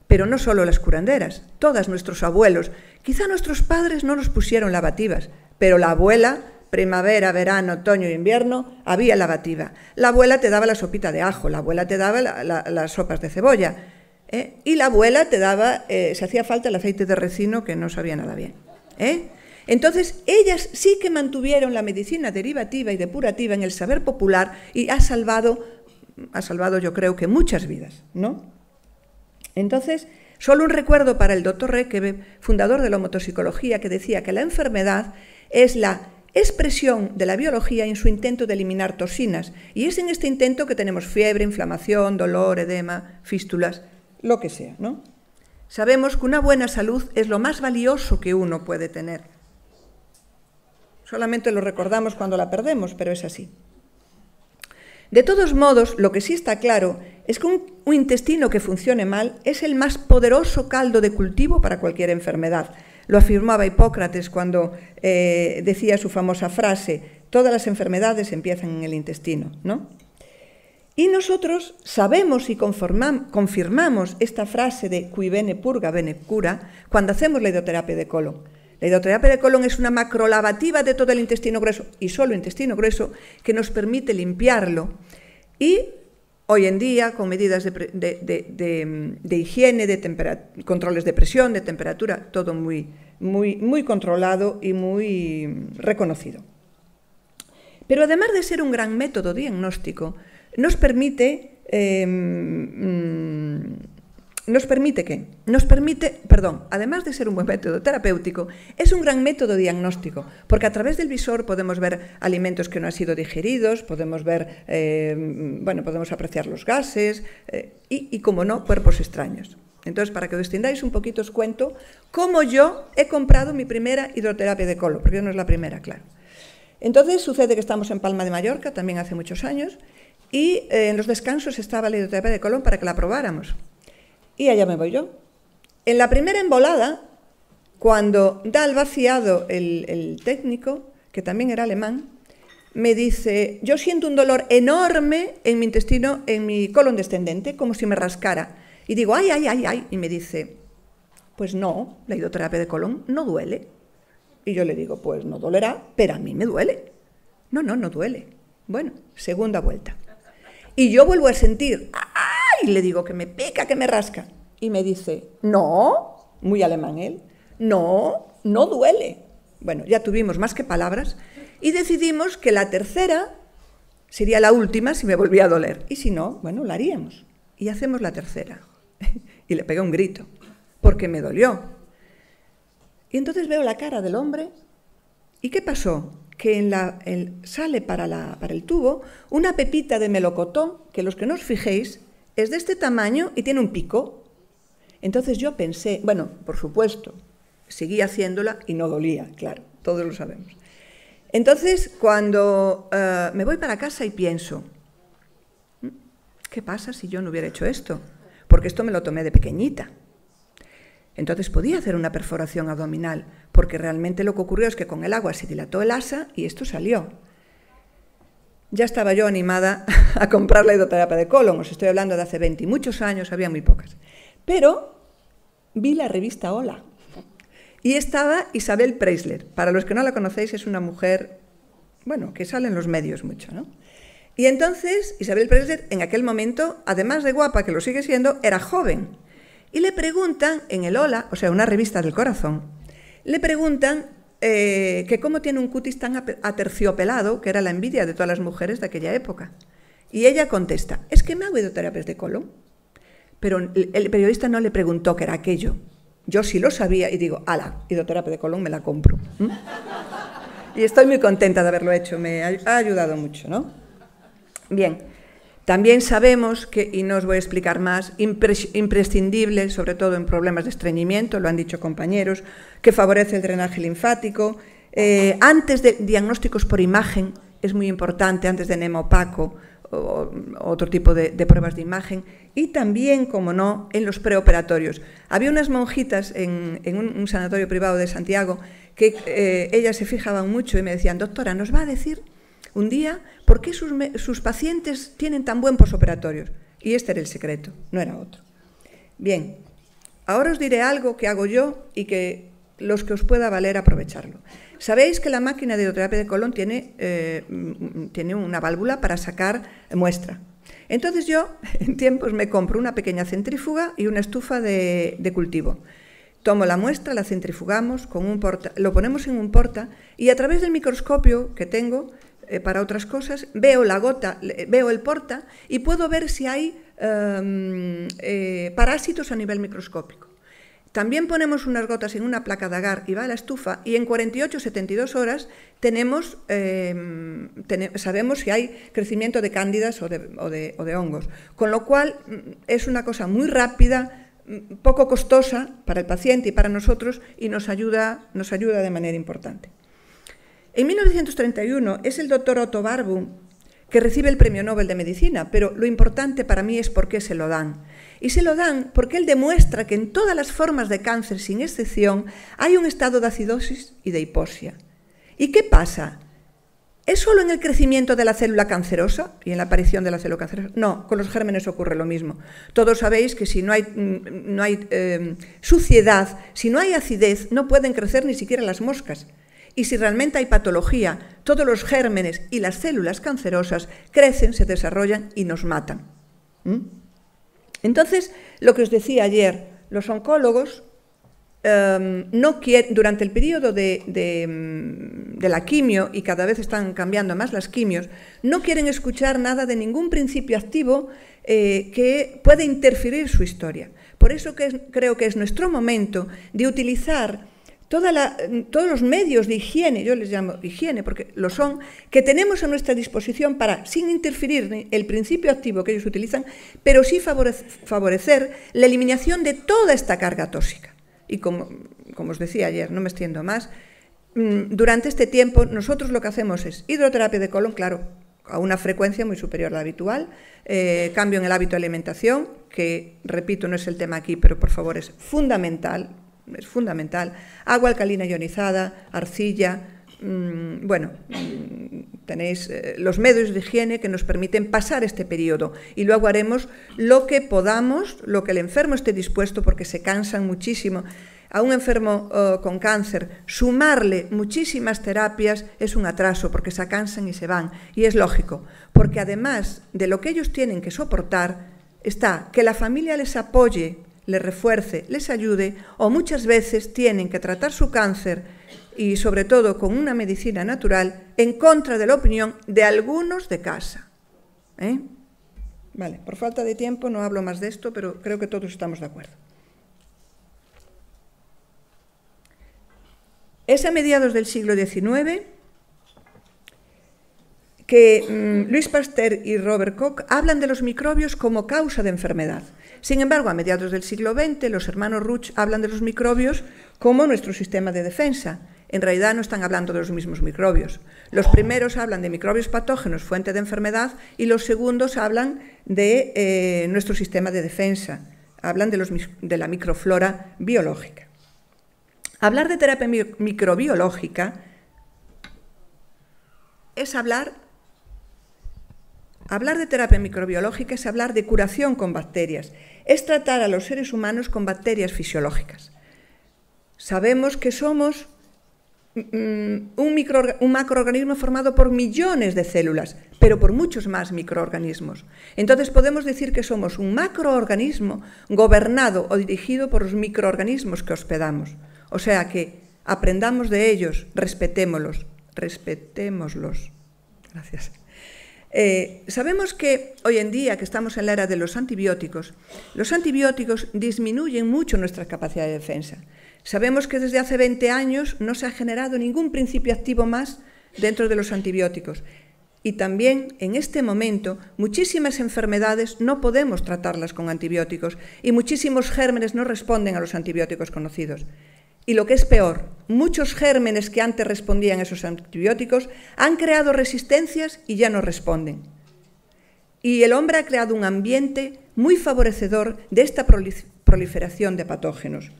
Pero no solo las curanderas, todos nuestros abuelos, quizá nuestros padres no nos pusieron lavativas, pero la abuela, primavera, verano, otoño e invierno, había lavativa. La abuela te daba la sopita de ajo, la abuela te daba las sopas de cebolla, y la abuela te daba, si hacía falta, el aceite de ricino, que no sabía nada bien. Entonces, ellas sí que mantuvieron la medicina derivativa y depurativa en el saber popular y ha salvado yo creo que muchas vidas, ¿no? Entonces, solo un recuerdo para el doctor Reckeve, fundador de la homotopsicología, que decía que la enfermedad es la expresión de la biología en su intento de eliminar toxinas, y es en este intento que tenemos fiebre, inflamación, dolor, edema, fístulas, lo que sea, ¿no? Sabemos que una buena salud es lo más valioso que uno puede tener. Solamente lo recordamos cuando la perdemos, pero es así. De todos modos, lo que sí está claro es que un intestino que funcione mal es el más poderoso caldo de cultivo para cualquier enfermedad. Lo afirmaba Hipócrates cuando decía su famosa frase, todas las enfermedades empiezan en el intestino, ¿no? Y nosotros sabemos y confirmamos esta frase de qui bene purga, bene cura, cuando hacemos la hidroterapia de colon. La hidroterapia de colon es una macrolavativa de todo el intestino grueso, y solo intestino grueso, que nos permite limpiarlo. Y hoy en día, con medidas de higiene, controles de presión, de temperatura, todo muy controlado y muy reconocido. Pero además de ser un gran método diagnóstico, nos permite además de ser un buen método terapéutico, es un gran método diagnóstico, porque a través del visor podemos ver alimentos que no han sido digeridos, podemos ver, podemos apreciar los gases y, como no, cuerpos extraños. Entonces, para que os extendáis un poquito, os cuento cómo yo he comprado mi primera hidroterapia de colon, porque no es la primera, claro. Entonces, sucede que estamos en Palma de Mallorca, también hace muchos años, y en los descansos estaba la hidroterapia de colon para que la probáramos. Y allá me voy yo. En la primera embolada, cuando da el vaciado el técnico, que también era alemán, me dice, yo siento un dolor enorme en mi intestino, en mi colon descendente, como si me rascara. Y digo, ay, ay, ay, ay. Y me dice, pues no, la hidroterapia de colon no duele. Y yo le digo, pues no dolerá, pero a mí me duele. No, no, no duele. Bueno, segunda vuelta. Y yo vuelvo a sentir, ¡ay! Le digo que me pica, que me rasca. Y me dice, no, muy alemán él, no, no duele. Bueno, ya tuvimos más que palabras y decidimos que la tercera sería la última si me volvía a doler. Y si no, bueno, la haríamos. Y hacemos la tercera. Y le pegué un grito, porque me dolió. Y entonces veo la cara del hombre. ¿Y qué pasó? Que sale para el tubo una pepita de melocotón, que los que no os fijéis, es de este tamaño y tiene un pico. Entonces yo pensé, bueno, por supuesto, seguí haciéndola y no dolía, claro, todos lo sabemos. Entonces, cuando me voy para casa y pienso, ¿qué pasa si yo no hubiera hecho esto? Porque esto me lo tomé de pequeñita. Entonces podía hacer una perforación abdominal, porque realmente lo que ocurrió es que con el agua se dilató el asa y esto salió. Ya estaba yo animada a comprar la hidroterapia de colon, os estoy hablando de hace 20 y muchos años, había muy pocas. Pero vi la revista Hola y estaba Isabel Preisler. Para los que no la conocéis, es una mujer, bueno, que sale en los medios mucho, ¿no? Y entonces Isabel Preisler, en aquel momento, además de guapa, que lo sigue siendo, era joven. Y le preguntan en el Hola, o sea, una revista del corazón, le preguntan que cómo tiene un cutis tan aterciopelado, que era la envidia de todas las mujeres de aquella época. Y ella contesta, es que me hago hidroterapias de colon. Pero el periodista no le preguntó qué era aquello. Yo sí lo sabía y digo, ala, hidroterapia de colon me la compro. Y estoy muy contenta de haberlo hecho, me ha ayudado mucho, ¿no? Bien. También sabemos que, y no os voy a explicar más, imprescindible, sobre todo en problemas de estreñimiento, lo han dicho compañeros, que favorece el drenaje linfático. Antes de diagnósticos por imagen, es muy importante, antes de enema opaco, o otro tipo de pruebas de imagen, y también, como no, en los preoperatorios. Había unas monjitas en un sanatorio privado de Santiago que ellas se fijaban mucho y me decían, doctora, ¿nos va a decir un día por qué sus pacientes tienen tan buen posoperatorio? Y este era el secreto, no era otro. Bien, ahora os diré algo que hago yo y que los que os pueda valer aprovecharlo. Sabéis que la máquina de hidroterapia de colon tiene una válvula para sacar muestra. Entonces yo, en tiempos, me compro una pequeña centrífuga y una estufa de cultivo. Tomo la muestra, la centrifugamos, lo ponemos en un porta y a través del microscopio que tengo para otras cosas, veo la gota, veo el porta y puedo ver si hay parásitos a nivel microscópico. También ponemos unas gotas en una placa de agar y va a la estufa y en 48-72 horas sabemos si hay crecimiento de cándidas o de hongos. Con lo cual es una cosa muy rápida, poco costosa para el paciente y para nosotros y nos ayuda de manera importante. En 1931 es el doctor Otto Warburg que recibe el Premio Nobel de Medicina, pero lo importante para mí es por qué se lo dan. Y se lo dan porque él demuestra que en todas las formas de cáncer, sin excepción, hay un estado de acidosis y de hipoxia. ¿Y qué pasa? ¿Es solo en el crecimiento de la célula cancerosa y en la aparición de la célula cancerosa? No, con los gérmenes ocurre lo mismo. Todos sabéis que si no hay suciedad, si no hay acidez, no pueden crecer ni siquiera las moscas. Y si realmente hay patología, todos los gérmenes y las células cancerosas crecen, se desarrollan y nos matan. Entonces, lo que os decía ayer, los oncólogos no quieren, durante el periodo de la quimio, y cada vez están cambiando más las quimios, no quieren escuchar nada de ningún principio activo que pueda interferir su historia. Por eso creo que es nuestro momento de utilizar todos los medios de higiene, yo les llamo higiene porque lo son, que tenemos a nuestra disposición para, sin interferir el principio activo que ellos utilizan, pero sí favorecer la eliminación de toda esta carga tóxica. Y como os decía ayer, no me extiendo más, durante este tiempo nosotros lo que hacemos es hidroterapia de colon, claro, a una frecuencia muy superior a la habitual, cambio en el hábito de alimentación, que, repito, no es el tema aquí, pero por favor es fundamental, agua alcalina ionizada, arcilla, tenéis los medios de higiene que nos permiten pasar este periodo y luego haremos lo que podamos, lo que el enfermo esté dispuesto, porque se cansan muchísimo. A un enfermo con cáncer, sumarle muchísimas terapias es un atraso porque se cansan y se van. Y es lógico, porque además de lo que ellos tienen que soportar, está que la familia les apoye, les refuerce, les ayude, o muchas veces tienen que tratar su cáncer y sobre todo con una medicina natural en contra de la opinión de algunos de casa. Vale, por falta de tiempo no hablo más de esto, pero creo que todos estamos de acuerdo. Es a mediados del siglo XIX que Louis Pasteur y Robert Koch hablan de los microbios como causa de enfermedad. Sin embargo, a mediados del siglo XX, los hermanos Ruch hablan de los microbios como nuestro sistema de defensa. En realidad no están hablando de los mismos microbios. Los primeros hablan de microbios patógenos, fuente de enfermedad, y los segundos hablan de nuestro sistema de defensa. Hablan de la microflora biológica. Hablar de terapia microbiológica es hablar de terapia microbiológica es hablar de curación con bacterias, es tratar a los seres humanos con bacterias fisiológicas. Sabemos que somos un macroorganismo formado por millones de células, pero por muchos más microorganismos. Entonces podemos decir que somos un macroorganismo gobernado o dirigido por los microorganismos que hospedamos. O sea que aprendamos de ellos, respetémoslos. Gracias. Sabemos que hoy en día, que estamos en la era de los antibióticos disminuyen mucho nuestra capacidad de defensa. Sabemos que desde hace 20 años no se ha generado ningún principio activo más dentro de los antibióticos. Y también, en este momento, muchísimas enfermedades no podemos tratarlas con antibióticos y muchísimos gérmenes no responden a los antibióticos conocidos. Y lo que es peor, muchos gérmenes que antes respondían a esos antibióticos han creado resistencias y ya no responden. Y el hombre ha creado un ambiente muy favorecedor de esta proliferación de patógenos.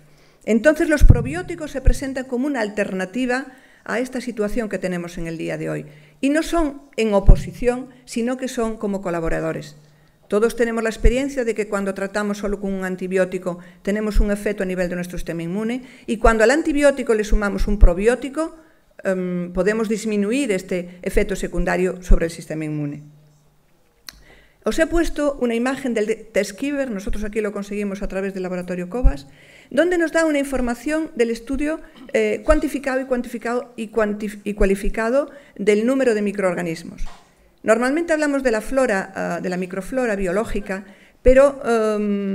Entonces los probióticos se presentan como una alternativa a esta situación que tenemos en el día de hoy. Y no son en oposición, sino que son como colaboradores. Todos tenemos la experiencia de que cuando tratamos solo con un antibiótico tenemos un efecto a nivel de nuestro sistema inmune y cuando al antibiótico le sumamos un probiótico podemos disminuir este efecto secundario sobre el sistema inmune. Os he puesto una imagen del Testkeeper, nosotros aquí lo conseguimos a través del laboratorio Cobas, donde nos da una información del estudio cuantificado y cualificado del número de microorganismos. Normalmente hablamos de la flora, de la microflora biológica, pero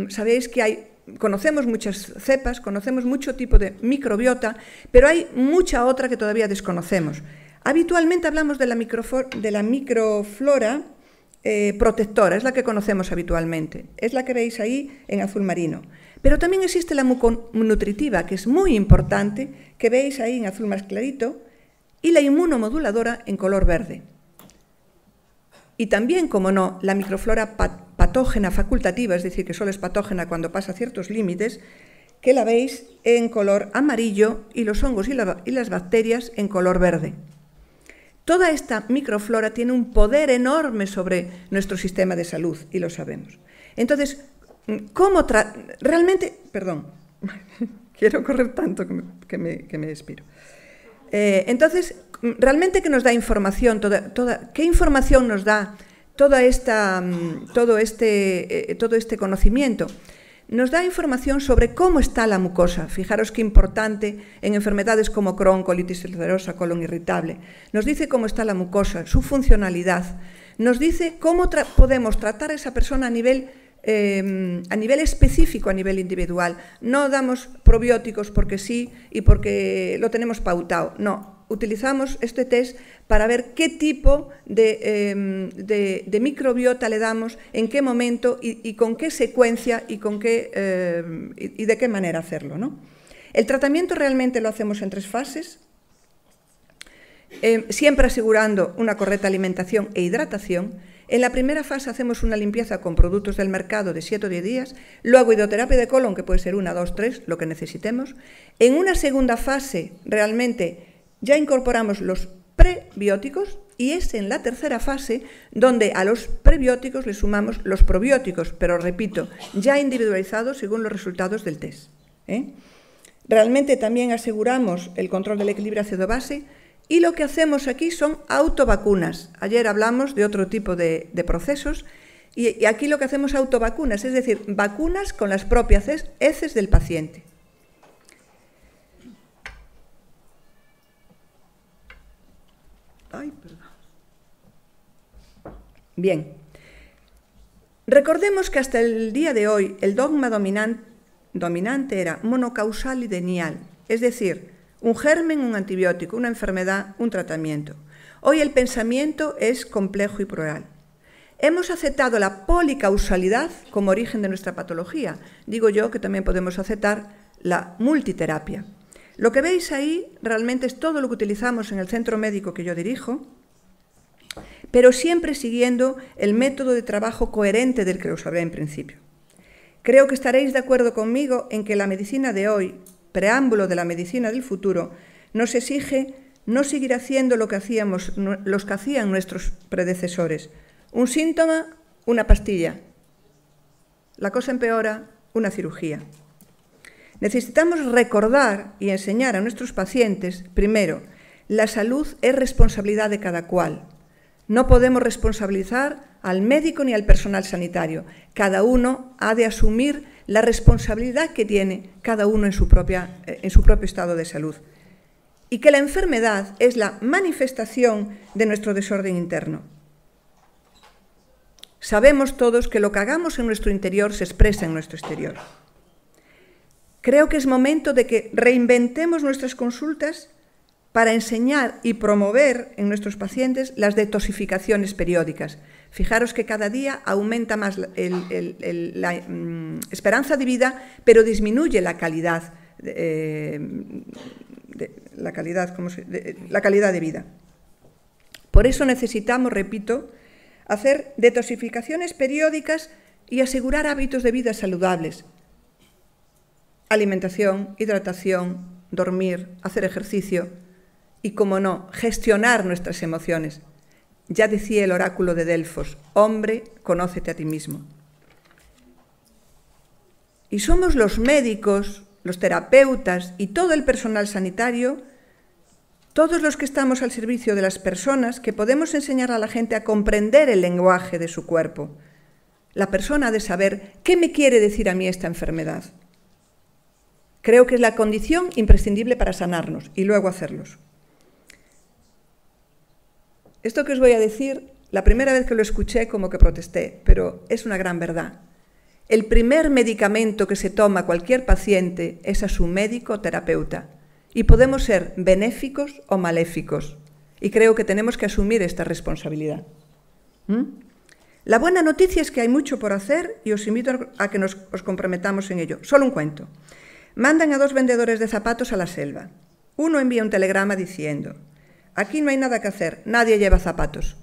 sabéis que conocemos muchas cepas, conocemos mucho tipo de microbiota, pero hay mucha otra que todavía desconocemos. Habitualmente hablamos de la microflora protectora, es la que conocemos habitualmente, es la que veis ahí en azul marino. Pero también existe la muconutritiva, que es muy importante, que veis ahí en azul más clarito, y la inmunomoduladora en color verde. Y también, como no, la microflora patógena facultativa, es decir, que solo es patógena cuando pasa ciertos límites, que la veis en color amarillo y los hongos y las bacterias en color verde. Toda esta microflora tiene un poder enorme sobre nuestro sistema de salud y lo sabemos. Entonces, realmente, perdón, quiero correr tanto que me expiro. Entonces, realmente, ¿qué nos da información? ¿Qué información nos da todo este conocimiento? Nos da información sobre cómo está la mucosa. Fijaros qué importante en enfermedades como Crohn, colitis ulcerosa, colon irritable. Nos dice cómo está la mucosa, su funcionalidad. Nos dice cómo podemos tratar a esa persona a nivel específico, a nivel individual. No damos probióticos porque sí y porque lo tenemos pautado. No, utilizamos este test para ver qué tipo de microbiota le damos, en qué momento y con qué secuencia y de qué manera hacerlo, ¿no? El tratamiento realmente lo hacemos en 3 fases, siempre asegurando una correcta alimentación e hidratación. En la primera fase hacemos una limpieza con productos del mercado de 7 o 10 días, luego hidroterapia de colon, que puede ser 1, 2, 3, lo que necesitemos. En una segunda fase, realmente, ya incorporamos los prebióticos y es en la tercera fase donde a los prebióticos le sumamos los probióticos, pero repito, ya individualizados según los resultados del test. Realmente también aseguramos el control del equilibrio ácido-base y lo que hacemos aquí son autovacunas. Ayer hablamos de otro tipo de procesos y aquí lo que hacemos es autovacunas, es decir, vacunas con las propias heces del paciente. Ay, perdón. Bien. Recordemos que hasta el día de hoy el dogma dominante era monocausal y lineal, es decir, un germen, un antibiótico, una enfermedad, un tratamiento. Hoy el pensamiento es complejo y plural. Hemos aceptado la policausalidad como origen de nuestra patología. Digo yo que también podemos aceptar la multiterapia. Lo que veis ahí realmente es todo lo que utilizamos en el centro médico que yo dirijo, pero siempre siguiendo el método de trabajo coherente del que os hablé en principio. Creo que estaréis de acuerdo conmigo en que la medicina de hoy, preámbulo de la medicina del futuro, nos exige no seguir haciendo lo que hacían nuestros predecesores. Un síntoma, una pastilla. La cosa empeora, una cirugía. Necesitamos recordar y enseñar a nuestros pacientes, primero, la salud es responsabilidad de cada cual. No podemos responsabilizar al médico ni al personal sanitario. Cada uno ha de asumir la responsabilidad que tiene cada uno en su propio estado de salud. Y que la enfermedad es la manifestación de nuestro desorden interno. Sabemos todos que lo que hagamos en nuestro interior se expresa en nuestro exterior. Creo que es momento de que reinventemos nuestras consultas para enseñar y promover en nuestros pacientes las detoxificaciones periódicas. Fijaros que cada día aumenta más la esperanza de vida, pero disminuye la calidad de vida. Por eso necesitamos, repito, hacer detoxificaciones periódicas y asegurar hábitos de vida saludables. Alimentación, hidratación, dormir, hacer ejercicio y, como no, gestionar nuestras emociones. Ya decía el oráculo de Delfos, hombre, conócete a ti mismo. Y somos los médicos, los terapeutas y todo el personal sanitario, todos los que estamos al servicio de las personas, que podemos enseñar a la gente a comprender el lenguaje de su cuerpo. La persona ha de saber qué me quiere decir a mí esta enfermedad. Creo que es la condición imprescindible para sanarnos y luego hacerlos. Esto que os voy a decir, la primera vez que lo escuché como que protesté, pero es una gran verdad. El primer medicamento que se toma cualquier paciente es a su médico o terapeuta. Y podemos ser benéficos o maléficos. Y creo que tenemos que asumir esta responsabilidad. La buena noticia es que hay mucho por hacer y os invito a que os comprometamos en ello. Solo un cuento. Mandan a 2 vendedores de zapatos a la selva. Uno envía un telegrama diciendo: aquí no hay nada que hacer, nadie lleva zapatos.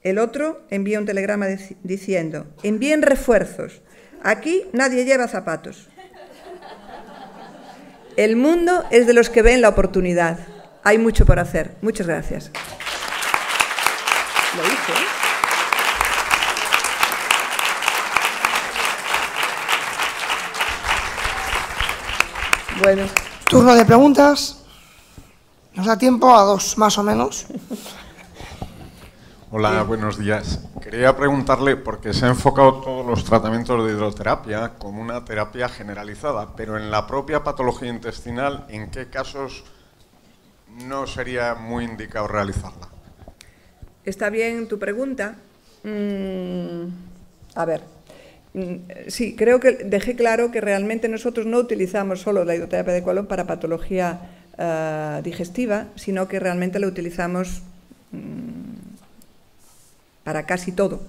El otro envía un telegrama diciendo: envíen refuerzos, aquí nadie lleva zapatos. El mundo es de los que ven la oportunidad. Hay mucho por hacer. Muchas gracias. Lo hice, ¿eh? Bueno. Turno de preguntas. Nos da tiempo a 2, más o menos. Hola, buenos días. Quería preguntarle, porque se ha enfocado todos los tratamientos de hidroterapia como una terapia generalizada, pero en la propia patología intestinal, ¿en qué casos no sería muy indicado realizarla? Está bien tu pregunta. A ver. Sí, creo que dejé claro que realmente nosotros no utilizamos solo la hidroterapia de colon para patología digestiva, sino que realmente la utilizamos para casi todo.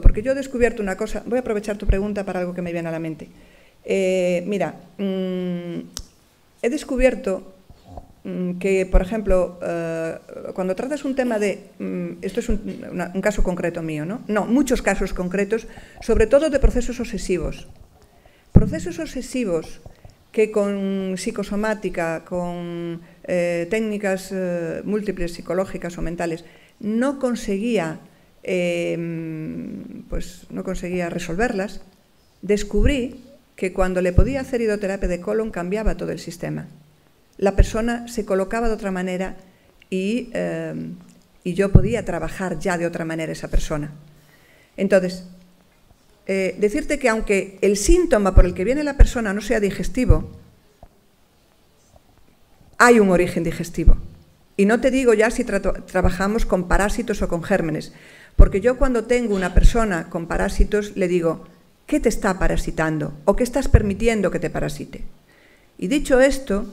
Porque yo he descubierto una cosa. Voy a aprovechar tu pregunta para algo que me viene a la mente. Mira, he descubierto que, por ejemplo, cuando tratas un tema de... esto es un caso concreto mío, ¿no? No, muchos casos concretos, sobre todo de procesos obsesivos. Procesos obsesivos que con psicosomática, con técnicas múltiples psicológicas o mentales, no conseguía resolverlas, descubrí que cuando le podía hacer hidroterapia de colon cambiaba todo el sistema. La persona se colocaba de otra manera y yo podía trabajar ya de otra manera esa persona. Entonces, decirte que aunque el síntoma por el que viene la persona no sea digestivo, hay un origen digestivo. Y no te digo ya si trabajamos con parásitos o con gérmenes, porque yo cuando tengo una persona con parásitos le digo, ¿qué te está parasitando? ¿O qué estás permitiendo que te parasite? Y dicho esto,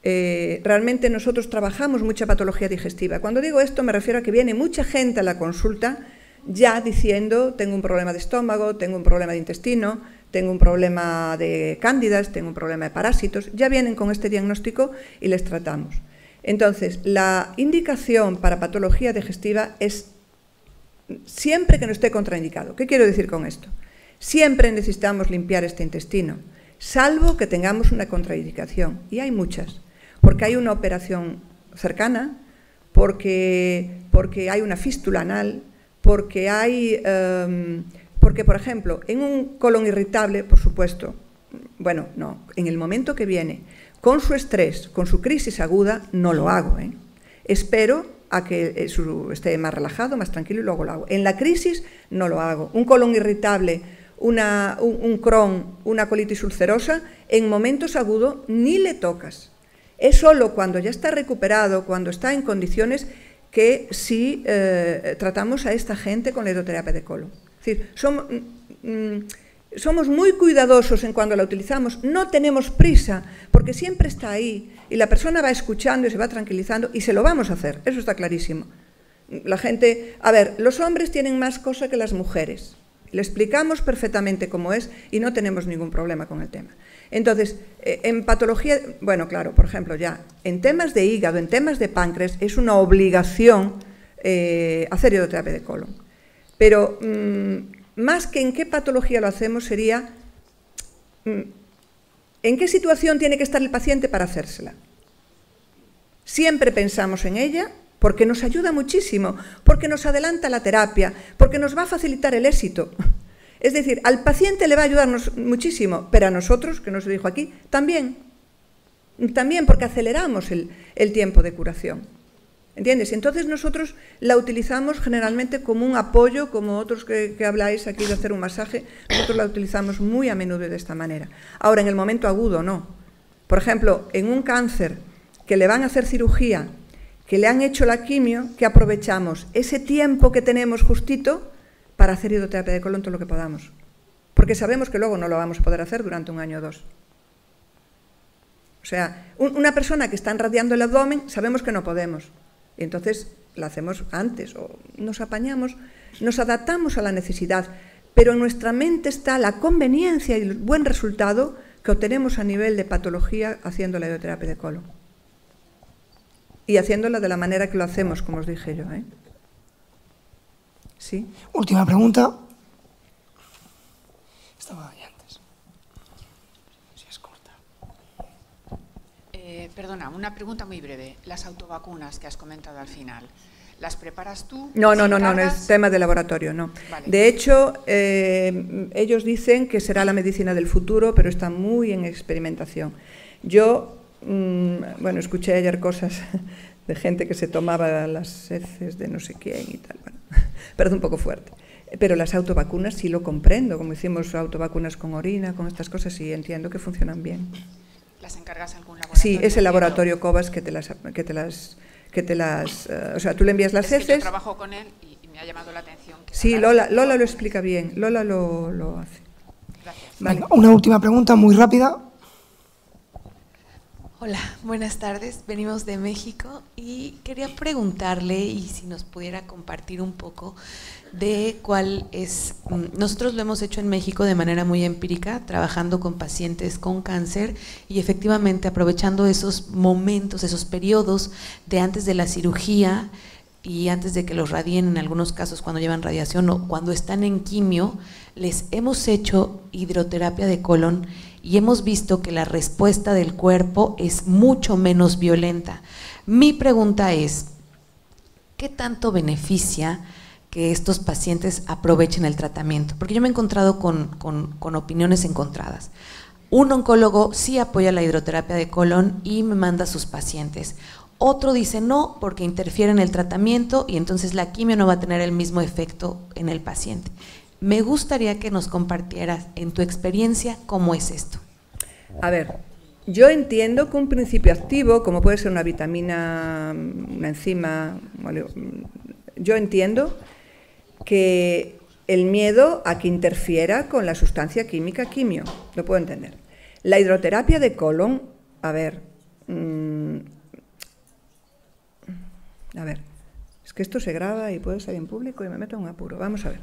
realmente nosotros trabajamos mucha patología digestiva. Cuando digo esto me refiero a que viene mucha gente a la consulta ya diciendo, tengo un problema de estómago, tengo un problema de intestino, tengo un problema de cándidas, tengo un problema de parásitos, ya vienen con este diagnóstico y les tratamos. Entonces, la indicación para patología digestiva es siempre que no esté contraindicado. ¿Qué quiero decir con esto? Siempre necesitamos limpiar este intestino, salvo que tengamos una contraindicación, y hay muchas, porque hay una operación cercana, porque hay una fístula anal, porque hay, por ejemplo, en un colon irritable, por supuesto, bueno, no, en el momento que viene, con su estrés, con su crisis aguda, no lo hago, Espero a que esté más relajado, más tranquilo y luego lo hago. En la crisis no lo hago. Un colon irritable, un Crohn, una colitis ulcerosa, en momentos agudos ni le tocas. Es solo cuando ya está recuperado, cuando está en condiciones que sí tratamos a esta gente con la hidroterapia de colon. Es decir, somos muy cuidadosos en cuando la utilizamos, no tenemos prisa, porque siempre está ahí y la persona va escuchando y se va tranquilizando y se lo vamos a hacer, eso está clarísimo. La gente, a ver, los hombres tienen más cosa que las mujeres, le explicamos perfectamente cómo es y no tenemos ningún problema con el tema. Entonces, en patología, bueno, claro, por ejemplo, ya, en temas de hígado, en temas de páncreas, es una obligación hacer hidroterapia de colon. Pero más que en qué patología lo hacemos sería en qué situación tiene que estar el paciente para hacérsela. Siempre pensamos en ella porque nos ayuda muchísimo, porque nos adelanta la terapia, porque nos va a facilitar el éxito. Es decir, al paciente le va a ayudarnos muchísimo, pero a nosotros, que no se dijo aquí, también porque aceleramos el tiempo de curación. ¿Entiendes? Entonces nosotros la utilizamos generalmente como un apoyo, como otros que habláis aquí de hacer un masaje, nosotros la utilizamos muy a menudo de esta manera. Ahora, en el momento agudo, no. Por ejemplo, en un cáncer que le van a hacer cirugía, que le han hecho la quimio, que aprovechamos ese tiempo que tenemos justito para hacer hidroterapia de colon todo lo que podamos. Porque sabemos que luego no lo vamos a poder hacer durante 1 año o 2. O sea, una persona que está irradiando el abdomen, sabemos que no podemos. Y entonces la hacemos antes, o nos apañamos, nos adaptamos a la necesidad, pero en nuestra mente está la conveniencia y el buen resultado que obtenemos a nivel de patología haciendo la hidroterapia de colon. Y haciéndola de la manera que lo hacemos, como os dije yo. ¿Sí? Última pregunta. Estaba ahí antes. Si es corta. Perdona, una pregunta muy breve. Las autovacunas que has comentado al final, ¿las preparas tú? No, es tema de laboratorio, no. Vale. De hecho, ellos dicen que será la medicina del futuro, pero está muy en experimentación. Yo, bueno, escuché ayer cosas de gente que se tomaba las heces de no sé quién y tal, bueno, perdón, un poco fuerte. Pero las autovacunas sí lo comprendo, como hicimos autovacunas con orina, con estas cosas, sí entiendo que funcionan bien. ¿Las encargas a algún laboratorio? Sí, es el laboratorio Covas que te las o sea, tú le envías las heces. Yo trabajo con él y me ha llamado la atención. Sí, Lola lo explica bien, Lola lo hace. Gracias. Vale. Una última pregunta muy rápida. Hola, buenas tardes. Venimos de México y quería preguntarle y si nos pudiera compartir un poco de cuál es. Nosotros lo hemos hecho en México de manera muy empírica, trabajando con pacientes con cáncer y efectivamente aprovechando esos momentos, esos periodos de antes de la cirugía y antes de que los radien, en algunos casos cuando llevan radiación o cuando están en quimio, les hemos hecho hidroterapia de colon y hemos visto que la respuesta del cuerpo es mucho menos violenta. Mi pregunta es, ¿qué tanto beneficia que estos pacientes aprovechen el tratamiento? Porque yo me he encontrado con opiniones encontradas. Un oncólogo sí apoya la hidroterapia de colon y me manda a sus pacientes. Otro dice no, porque interfiere en el tratamiento y entonces la quimio no va a tener el mismo efecto en el paciente. Me gustaría que nos compartieras en tu experiencia cómo es esto. A ver, yo entiendo que un principio activo, como puede ser una vitamina, una enzima, yo entiendo que el miedo a que interfiera con la sustancia química quimio, lo puedo entender. La hidroterapia de colon, a ver, es que esto se graba y puede salir en público y me meto en un apuro, vamos a ver.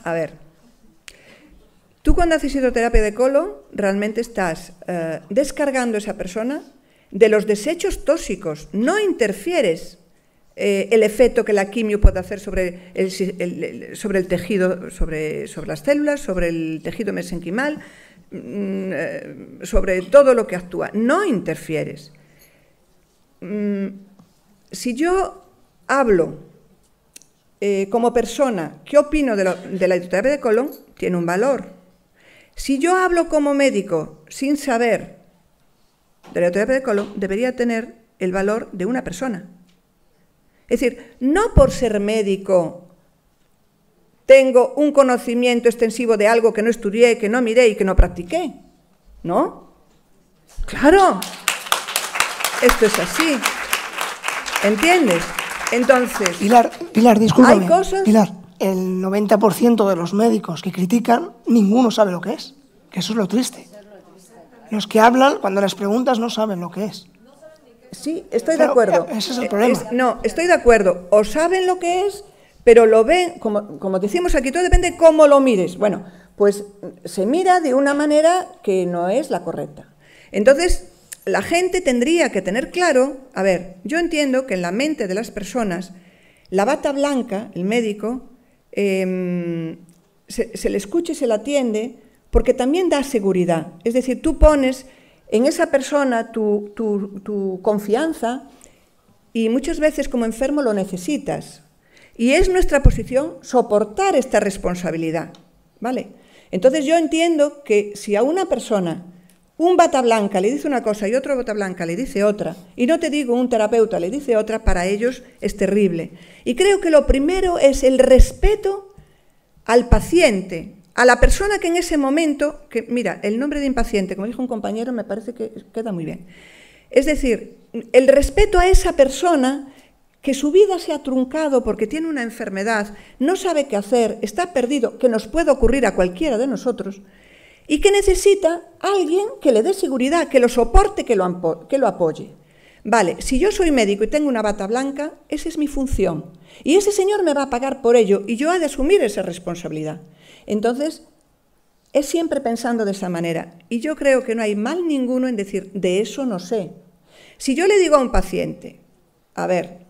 A ver, tú cuando haces hidroterapia de colon realmente estás descargando a esa persona de los desechos tóxicos, no interfieres el efecto que la quimio puede hacer sobre el tejido, sobre las células, sobre el tejido mesenquimal, sobre todo lo que actúa, no interfieres. Si yo hablo como persona, ¿qué opino de la hidroterapia de colon? Tiene un valor. Si yo hablo como médico sin saber de la hidroterapia de colon, debería tener el valor de una persona. Es decir, no por ser médico tengo un conocimiento extensivo de algo que no estudié, que no miré y que no practiqué, ¿no? ¡Claro! Esto es así. ¿Entiendes? Entonces, Pilar, discúlpame. hay cosas... Pilar, el 90% de los médicos que critican, ninguno sabe lo que es. Que eso es lo triste. Los que hablan, cuando les preguntas, no saben lo que es. Sí, estoy de acuerdo. Ese es el problema. No, estoy de acuerdo. O saben lo que es, pero lo ven, como decimos aquí, todo depende de cómo lo mires. Bueno, pues se mira de una manera que no es la correcta. Entonces, la gente tendría que tener claro, a ver, yo entiendo que en la mente de las personas, la bata blanca, el médico, se le escucha y se le atiende porque también da seguridad. Es decir, tú pones en esa persona tu confianza y muchas veces como enfermo lo necesitas. Y es nuestra posición soportar esta responsabilidad, ¿vale? Entonces yo entiendo que si a una persona un bata blanca le dice una cosa y otro bata blanca le dice otra, y no te digo un terapeuta le dice otra, para ellos es terrible. Y creo que lo primero es el respeto al paciente, a la persona que en ese momento, que mira, el nombre de impaciente, como dijo un compañero, me parece que queda muy bien. Es decir, el respeto a esa persona que su vida se ha truncado porque tiene una enfermedad, no sabe qué hacer, está perdido, que nos puede ocurrir a cualquiera de nosotros, y que necesita a alguien que le dé seguridad, que lo soporte, que lo apoye. Vale, si yo soy médico y tengo una bata blanca, esa es mi función. Y ese señor me va a pagar por ello y yo he de asumir esa responsabilidad. Entonces, es siempre pensando de esa manera. Y yo creo que no hay mal ninguno en decir, de eso no sé. Si yo le digo a un paciente, a ver,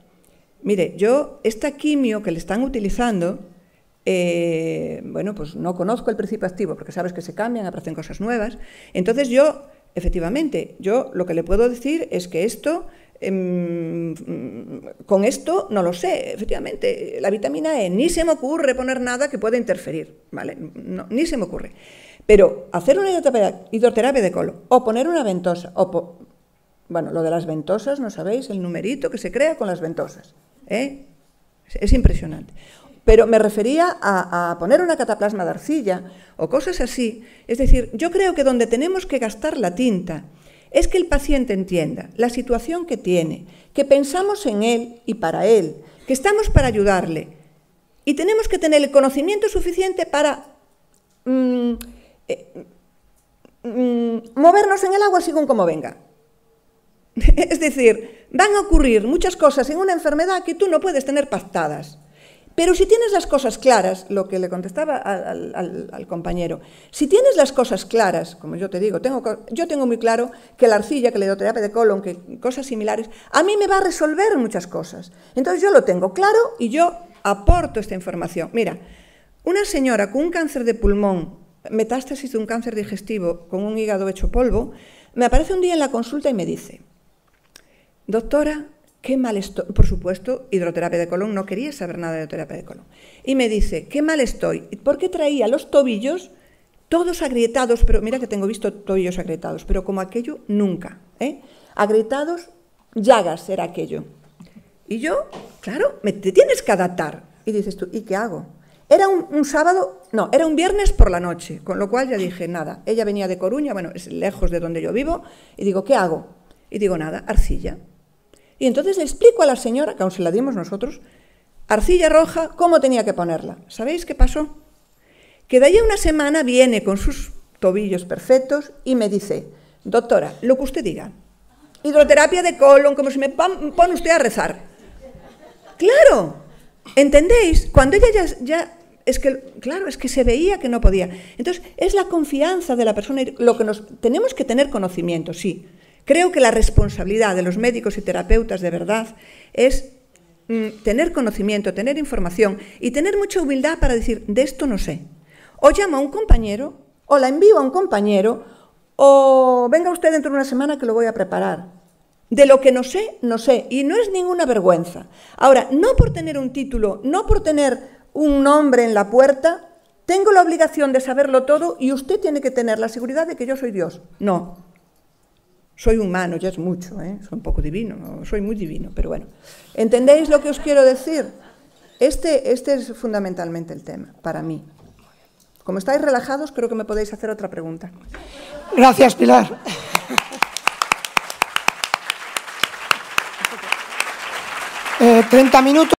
mire, yo esta quimio que le están utilizando, bueno, pues no conozco el principio activo, porque sabes que se cambian, aparecen cosas nuevas. Entonces yo, efectivamente, yo lo que le puedo decir es que esto, con esto no lo sé, efectivamente, la vitamina E, ni se me ocurre poner nada que pueda interferir, ¿vale? No, ni se me ocurre. Pero hacer una hidroterapia de colon, o poner una ventosa, bueno, lo de las ventosas, no sabéis, el numerito que se crea con las ventosas, ¿eh? Es impresionante. Pero me refería a poner una cataplasma de arcilla o cosas así. Es decir, yo creo que donde tenemos que gastar la tinta es que el paciente entienda la situación que tiene, que pensamos en él y para él, que estamos para ayudarle y tenemos que tener el conocimiento suficiente para movernos en el agua según como venga. Es decir, van a ocurrir muchas cosas en una enfermedad que tú no puedes tener pactadas. Pero si tienes las cosas claras, lo que le contestaba al compañero, si tienes las cosas claras, como yo te digo, yo tengo muy claro que la arcilla, que la hidroterapia de colon, que cosas similares, a mí me va a resolver muchas cosas. Entonces yo lo tengo claro y yo aporto esta información. Mira, una señora con un cáncer de pulmón, metástasis de un cáncer digestivo, con un hígado hecho polvo, me aparece un día en la consulta y me dice: doctora, qué mal estoy. Por supuesto, hidroterapia de colon, no quería saber nada de hidroterapia de colon. Y me dice: qué mal estoy. Porque traía los tobillos todos agrietados, pero mira que tengo visto tobillos agrietados, pero como aquello nunca, ¿eh? Agrietados, llagas era aquello. Y yo, claro, te tienes que adaptar. Y dices tú, ¿y qué hago? Era un sábado, no, era un viernes por la noche, con lo cual ya dije, nada. Ella venía de Coruña, bueno, es lejos de donde yo vivo, y digo, ¿qué hago? Y digo, nada, arcilla. Y entonces le explico a la señora, que aún se la dimos nosotros, arcilla roja, cómo tenía que ponerla. ¿Sabéis qué pasó? Que de ahí a una semana viene con sus tobillos perfectos y me dice: doctora, lo que usted diga, hidroterapia de colon, como si me pone usted a rezar. Claro, ¿entendéis? Cuando ella ya es que, claro, es que se veía que no podía. Entonces, es la confianza de la persona, lo que tenemos que tener conocimiento, sí. Creo que la responsabilidad de los médicos y terapeutas de verdad es tener conocimiento, tener información y tener mucha humildad para decir, de esto no sé. O llamo a un compañero, o la envío a un compañero, o venga usted dentro de una semana que lo voy a preparar. De lo que no sé, no sé, y no es ninguna vergüenza. Ahora, no por tener un título, no por tener un nombre en la puerta, tengo la obligación de saberlo todo y usted tiene que tener la seguridad de que yo soy Dios. No. Soy humano, ya es mucho, ¿eh? Soy un poco divino, no, soy muy divino, pero bueno. ¿Entendéis lo que os quiero decir? Este es fundamentalmente el tema, para mí. Como estáis relajados, creo que me podéis hacer otra pregunta. Gracias, Pilar. 30 minutos.